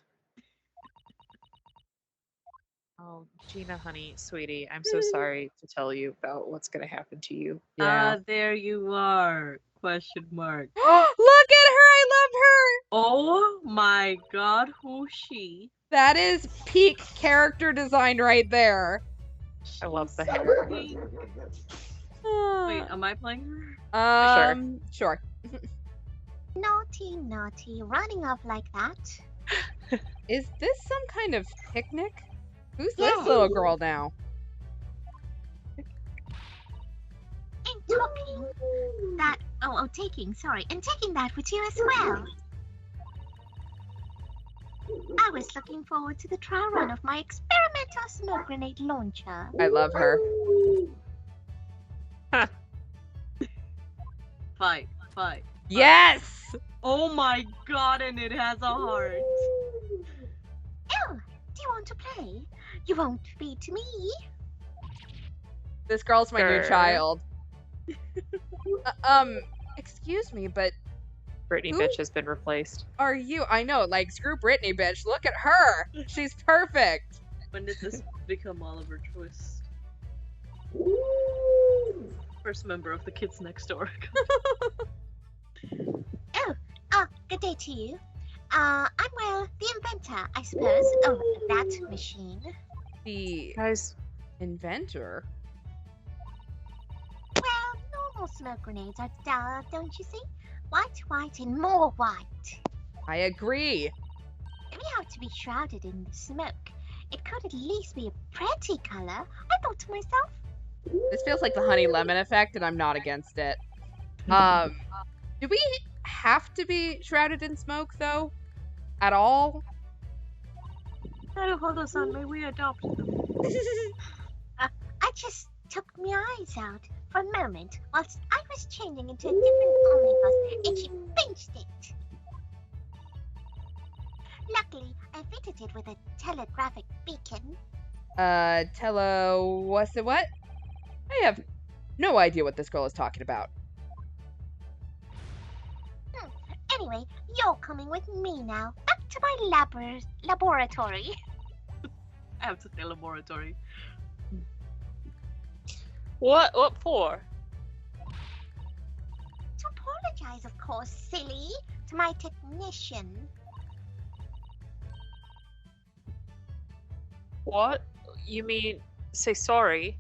Oh, Gina, honey, sweetie, I'm so sorry to tell you about what's going to happen to you. Yeah. There you are. Question mark. Look at her! I love her! Oh my god, who's she? That is peak character design right there. I love the She's hair. so pink. Wait, am I playing her? Sure. Naughty, naughty, running off like that. Is this some kind of picnic? Who's Yeah. this little girl now? And taking that with you as well. I was looking forward to the trial run of my experimental smoke grenade launcher. I love her. Fight. Yes! Oh my god, and it has a heart. Oh, do you want to play? You won't beat me. This girl's my new Sure. child. Excuse me, but Brittany Who? bitch has been replaced. are you? I know, like, screw Brittany, bitch. Look at her. She's perfect. When did this become Oliver Twist? First member of the Kids Next Door. Good day to you. I'm the inventor, I suppose, of that machine. The Guys, inventor? Well, normal smoke grenades are dull, don't you see? White, and more white. I agree. If you have to be shrouded in the smoke, it could at least be a pretty color. I thought to myself. This feels like the honey lemon effect, and I'm not against it. Do we have to be shrouded in smoke, though? At all? Hold us on, may we adopt them? I just took my eyes out for a moment whilst I was changing into a different omnibus and she pinched it. Luckily, I fitted it with a telegraphic beacon. What's the what? I have no idea what this girl is talking about. Anyway, you're coming with me now. Back to my laboratory. I have to say laboratory. what for? To apologize, of course, silly, to my technician. What? You mean say sorry?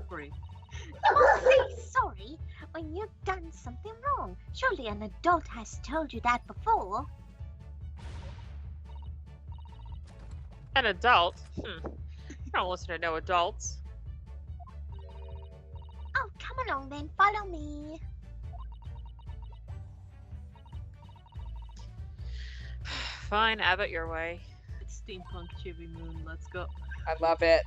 Sorry. You must say sorry when you've done something wrong. Surely an adult has told you that before. An adult? You don't listen to no adults. Oh, come along then, follow me. Fine, have it your way. It's steampunk chibi moon, let's go. I love it.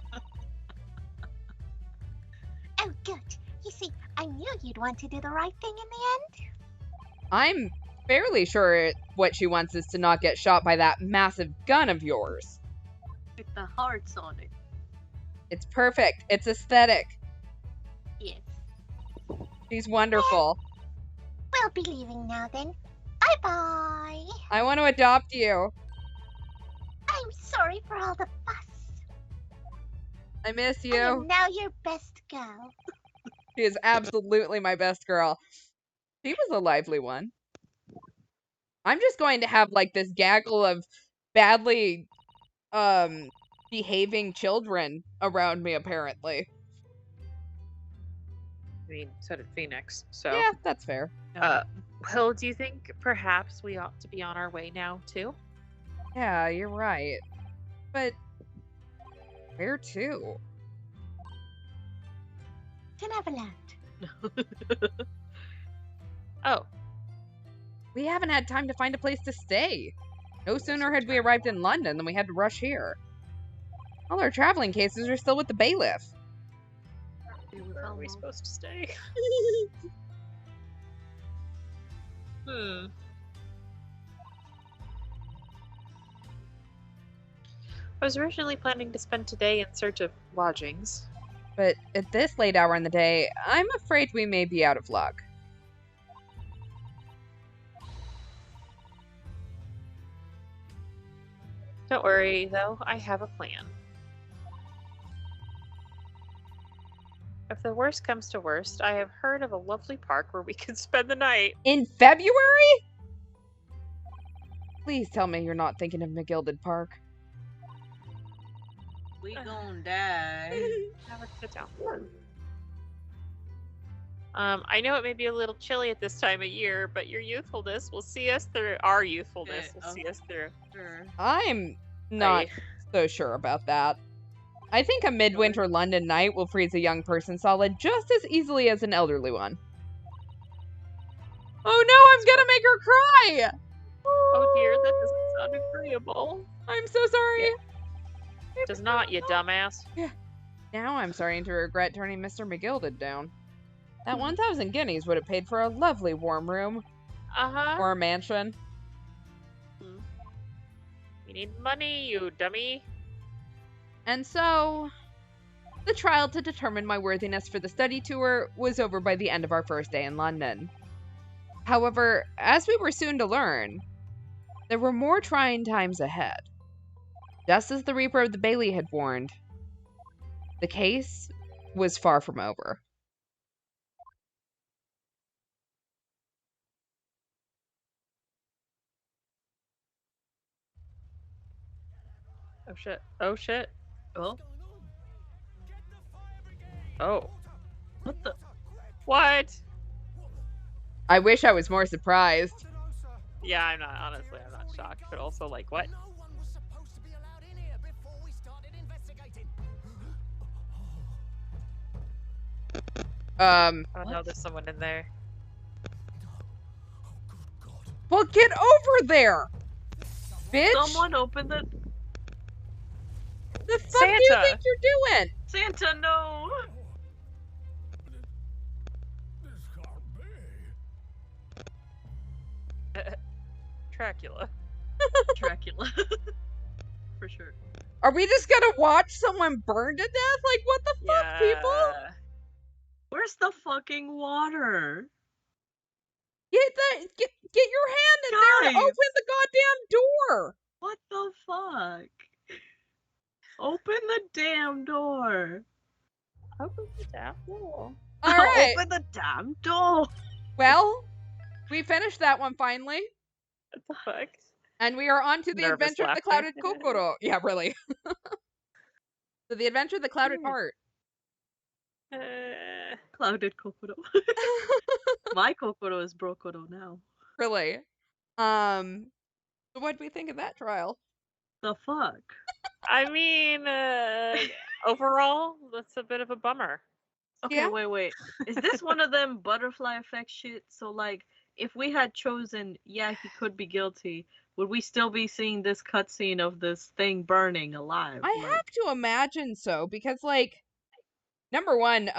Oh, good. You see, I knew you'd want to do the right thing in the end. I'm fairly sure what she wants is to not get shot by that massive gun of yours. With the hearts on it. It's perfect. It's aesthetic. Yes. She's wonderful. We'll be leaving now then. Bye-bye. I want to adopt you. I'm sorry for all the fuss. I miss I you. am now your best girl. She is absolutely my best girl. She was a lively one. I'm just going to have like this gaggle of badly behaving children around me, apparently. I mean, so did Phoenix. So, Yeah, that's fair. Will, do you think perhaps we ought to be on our way now too? Yeah, you're right. But where to? to Neverland. Oh, We haven't had time to find a place to stay. No sooner had we arrived in London than we had to rush here. All our traveling cases are still with the bailiff. where are we supposed to stay? I was originally planning to spend today in search of lodgings. But at this late hour in the day, I'm afraid we may be out of luck. Don't worry, though, I have a plan. If the worst comes to worst, I have heard of a lovely park where we can spend the night. In February? Please tell me you're not thinking of McGilded Park. We gon' die. Have a sit down. I know it may be a little chilly at this time of year, but your youthfulness will see us through. Our youthfulness will see us through. Sure. I'm not so sure about that. I think a midwinter London night will freeze a young person solid just as easily as an elderly one. Oh no, I'm gonna make her cry! Oh dear, that doesn't sound agreeable. I'm so sorry. It does not, you dumbass. Now I'm starting to regret turning Mr. McGilded down. That 1,000 guineas would have paid for a lovely warm room. Uh-huh. Or a mansion. You need money, you dummy. And so, the trial to determine my worthiness for the study tour was over by the end of our first day in London. However, as we were soon to learn, there were more trying times ahead. Just as the Reaper of the Bailey had warned, the case was far from over. Oh shit. Oh shit. Oh, Oh. what the? What? I wish I was more surprised. Yeah, I'm not, honestly, I'm not shocked, but also, like, what? Oh no, there's someone in there. Well, get over there! Bitch! Someone open the The fuck do you Santa! think you're doing? Santa. No. Dracula. Dracula. For sure. Are we just gonna watch someone burn to death? Like, what the fuck, people? Where's the fucking water? Get your hand in there and Guys! open the goddamn door! What the fuck? Open the damn door. Open the damn door. Alright, Open the damn door. well, we finished that one finally. What the fuck? And we are on to the Nervous adventure of the laughter. clouded Kokoro. Yeah, really. So the adventure of the clouded heart. Clouded Kokoro. My Kokoro is Brokoro now. Really. So what do we think of that trial? The fuck? I mean, overall, that's a bit of a bummer. Okay, Yeah. wait. Is this one of them butterfly effect shit? So, like, if we had chosen, yeah, he could be guilty, would we still be seeing this cutscene of this thing burning alive? I have to imagine so, because, like, number one,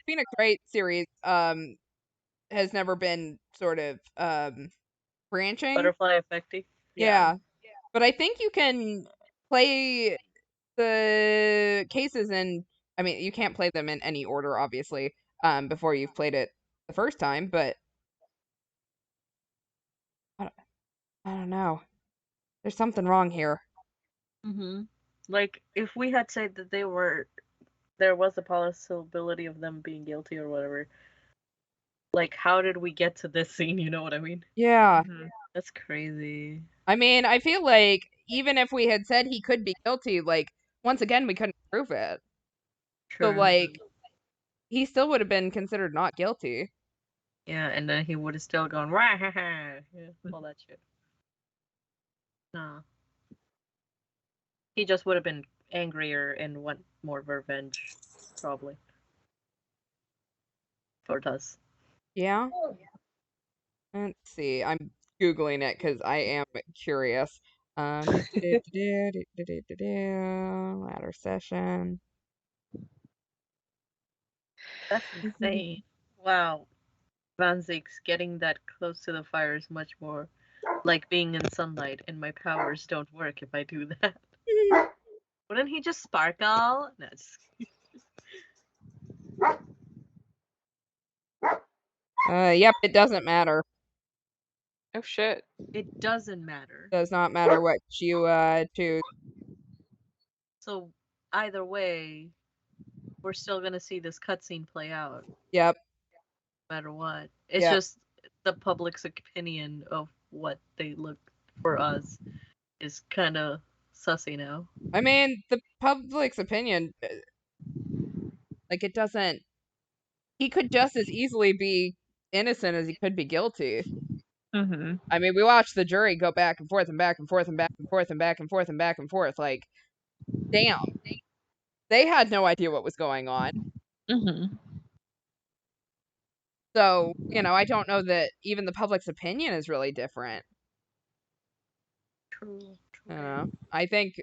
Phoenix Wright series has never been sort of branching. Butterfly effecty? Yeah. But I think you can play the cases in, I mean, you can't play them in any order, obviously, before you've played it the first time, but I don't know. There's something wrong here. Mm-hmm. Like, if we had said that there was a possibility of them being guilty or whatever, like, how did we get to this scene, you know what I mean? Yeah. That's crazy. I mean, I feel like even if we had said he could be guilty, like, once again, we couldn't prove it. So, Sure. like, he still would have been considered not guilty. Yeah, and then he would have still gone, rah, ha, ha. Yeah, all that shit. Nah. He just would have been angrier and want more revenge, probably. for us. Yeah. Let's see. I'm googling it because I am curious. Ladder session. That's insane. Wow. Van Ziek's getting that close to the fire is much more like being in sunlight, and my powers don't work if I do that. Wouldn't he just sparkle? No, just... Yep, it doesn't matter. Oh shit. It doesn't matter. Does not matter what you choose. So either way, we're still gonna see this cutscene play out, Yep. no matter what. It's Yep. just the public's opinion of what they look for us is kind of sussy now. I mean, the public's opinion, like, it doesn't. He could just as easily be innocent as he could be guilty. Mm-hmm. I mean, we watched the jury go back and forth and back and forth and back and forth and back and forth and back and forth. Like, damn. They had no idea what was going on. Mm-hmm. So, I don't know that even the public's opinion is really different. True. I think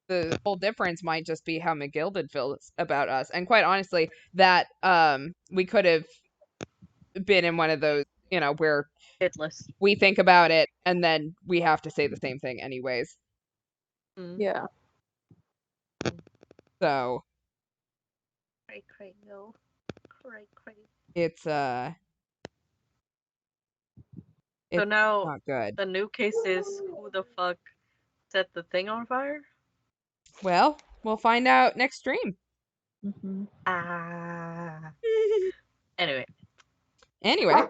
the whole difference might just be how McGilded feels about us. And quite honestly, that we could have been in one of those, where Hitless. we think about it and then we have to say the same thing anyways. Yeah. So Cray, no. Cray. it's So it's now not good. the new case is who the fuck set the thing on fire? Well, we'll find out next stream. Mm-hmm. Anyway,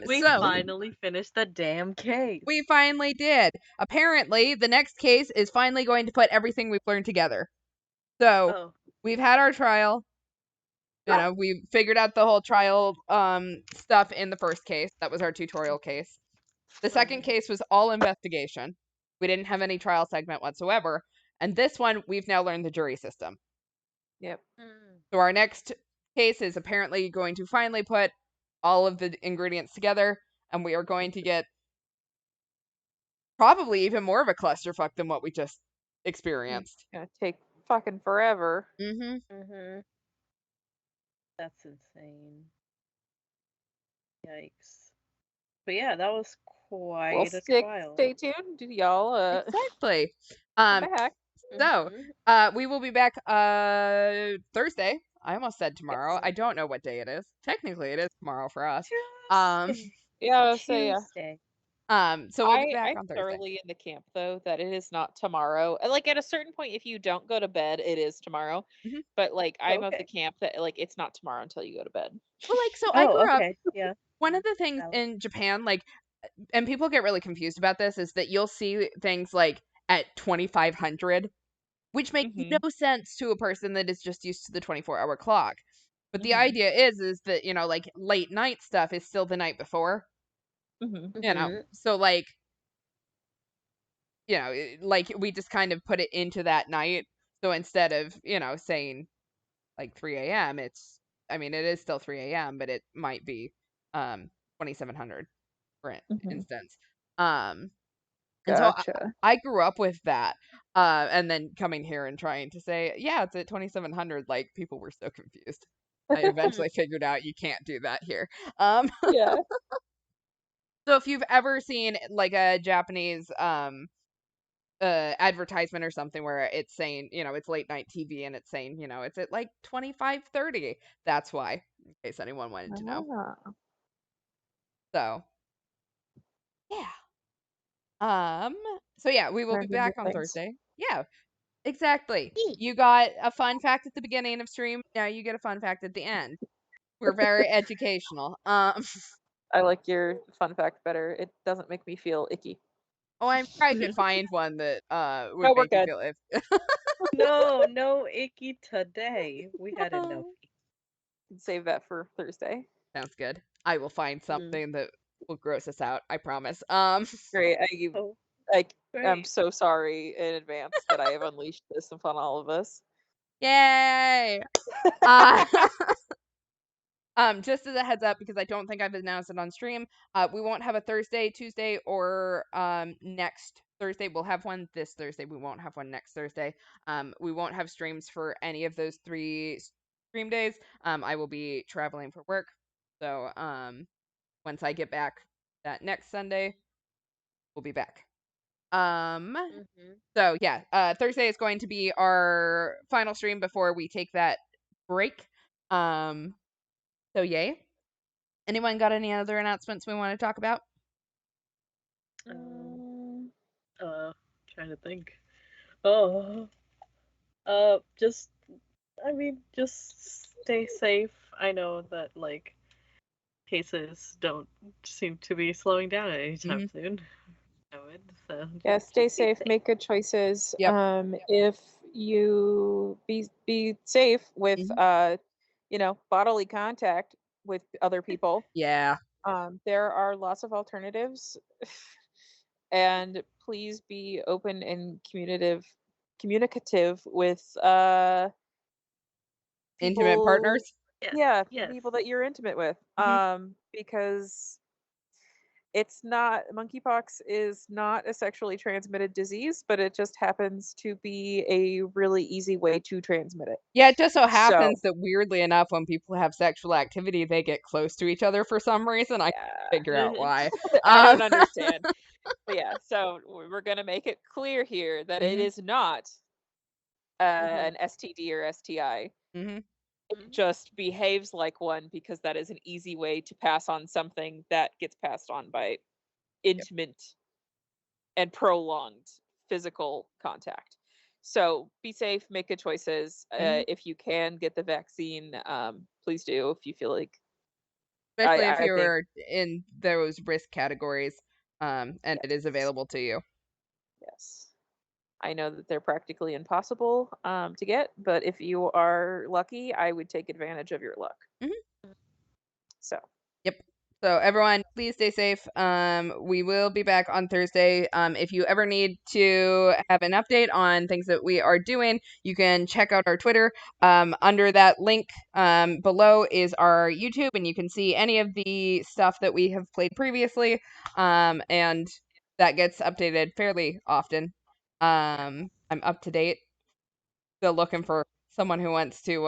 we so finally finished the damn case. we finally did. Apparently, the next case is finally going to put everything we've learned together. So we've had our trial. We figured out the whole trial stuff in the first case. That was our tutorial case. The second case was all investigation. We didn't have any trial segment whatsoever. And this one, we've now learned the jury system. Yep. So our next case is apparently going to finally put all of the ingredients together, and we are going to get probably even more of a clusterfuck than what we just experienced. Gonna take fucking forever. Mm-hmm. That's insane. Yikes. But yeah, that was quite a trial. Stay tuned, y'all. Exactly. Come back. So, we will be back Thursday. I almost said tomorrow. Yes. I don't know what day it is. Technically, it is tomorrow for us. Yeah, I was say Tuesday. So we'll be back I'm on Thursday. thoroughly in the camp though that it is not tomorrow. Like at a certain point, if you don't go to bed, it is tomorrow. Mhm. But like I'm of Okay. the camp that like it's not tomorrow until you go to bed. Well, like, so I grew up. Yeah. One of the things Valid. in Japan, like, and people get really confused about this, is that you'll see things like at 2500, which make Mhm. no sense to a person that is just used to the 24-hour clock. But the Mhm. idea is that, like, late night stuff is still the night before. Mhm. So, like, like, we just kind of put it into that night. So instead of, saying like 3 a.m., it is still 3 a.m., but it might be 2700, for instance. And so Gotcha. I grew up with that. And then coming here and trying to say, yeah, it's at 2700, like, people were so confused. I eventually figured out you can't do that here. Yeah. So if you've ever seen like a Japanese advertisement or something where it's saying, it's late night TV and it's saying, it's at like 25:30, that's why, in case anyone wanted to know. So yeah. So yeah, we will be back on Thursday. Yeah, exactly. You got a fun fact at the beginning of stream, now you get a fun fact at the end. We're very educational. I like your fun fact better. It doesn't make me feel icky. Oh, I'm sure I could find one that would No, we're make you good. feel if No icky today. We had enough. Save that for Thursday. Sounds good. I will find something that will gross us out, I promise. Great. I'm Great. so sorry in advance that I have unleashed this upon all of us. Yay! Just as a heads up, because I don't think I've announced it on stream, we won't have a Thursday, Tuesday, or next Thursday. We'll have one this Thursday. We won't have one next Thursday. We won't have streams for any of those 3 stream days. I will be traveling for work. So once I get back that next Sunday, we'll be back. So yeah, Thursday is going to be our final stream before we take that break. So yay. Anyone got any other announcements we want to talk about? Trying to think. Oh, just stay safe. I know that like cases don't seem to be slowing down anytime soon. So Yeah, stay just be safe, make good choices. Yep. If you be safe with bodily contact with other people. Yeah. There are lots of alternatives. And please be open and communicative with Intimate people, partners. yes. people that you're intimate with. Mhm. Because it's not, monkeypox is not a sexually transmitted disease, but it just happens to be a really easy way to transmit it. Yeah, it just so happens that weirdly enough, when people have sexual activity, they get close to each other for some reason. I can't figure out why. I don't understand. But yeah, so we're gonna make it clear here that it is not an STD or STI. It just behaves like one because that is an easy way to pass on something that gets passed on by intimate and prolonged physical contact. So be safe, make good choices. If you can get the vaccine, please do if you feel like. Especially if I think, you're in those risk categories, and it is available to you. yes. I know that they're practically impossible to get, but if you are lucky, I would take advantage of your luck. So. Yep. So everyone, please stay safe. We will be back on Thursday. If you ever need to have an update on things that we are doing, you can check out our Twitter. Under that link below is our YouTube, and you can see any of the stuff that we have played previously. And that gets updated fairly often. I'm up to date. Still looking for someone who wants to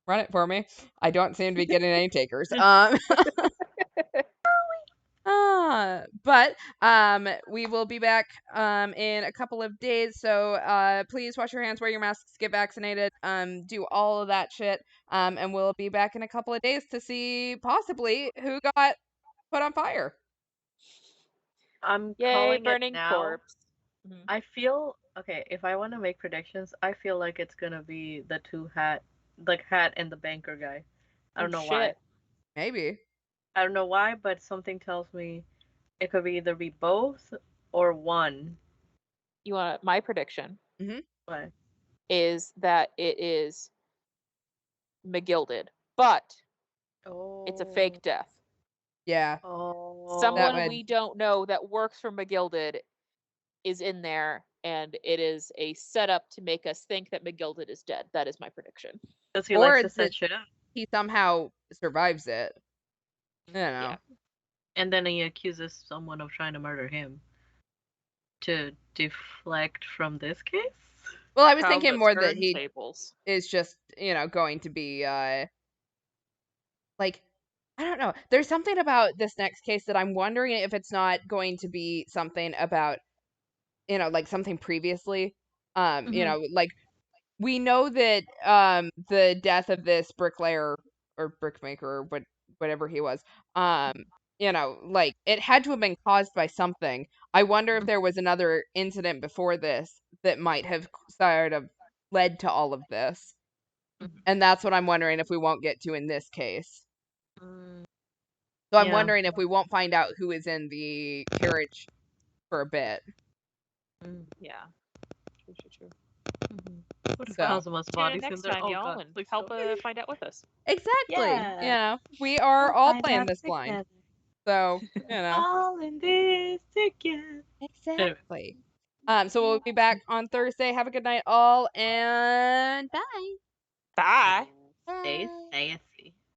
run it for me. I don't seem to be getting any takers. But we will be back in a couple of days. So please wash your hands, wear your masks, get vaccinated, do all of that shit. And we'll be back in a couple of days to see possibly who got put on fire. I'm Yay, calling burning it now. corpse. I feel okay. If I want to make predictions, I feel like it's gonna be the Hat and the banker guy. I don't know why. Maybe. I don't know why, but something tells me it could either be both or one. You want my prediction? What? Is that it is McGilded, but it's a fake death. Yeah. Someone we don't know that works for McGilded is in there, and it is a setup to make us think that McGilded is dead. That is my prediction. Does he like to set shit up? He somehow survives it. You know. Yeah. And then he accuses someone of trying to murder him to deflect from this case? Well, I was thinking more that he is just, going to be, like, I don't know. There's something about this next case that I'm wondering if it's not going to be something about, like something previously. Like, we know that the death of this bricklayer or brickmaker or whatever he was, like, it had to have been caused by something. I wonder if there was another incident before this that might have sort of led to all of this. And that's what I'm wondering if we won't get to in this case. So I'm wondering if we won't find out who is in the carriage for a bit. Yeah. True. What if Cosmo's body's next in there? time, y'all, and help find out with us. Exactly. We are all playing this blind. So, all in this together. Exactly. So we'll be back on Thursday. Have a good night, all, and bye. Bye. Stay safe.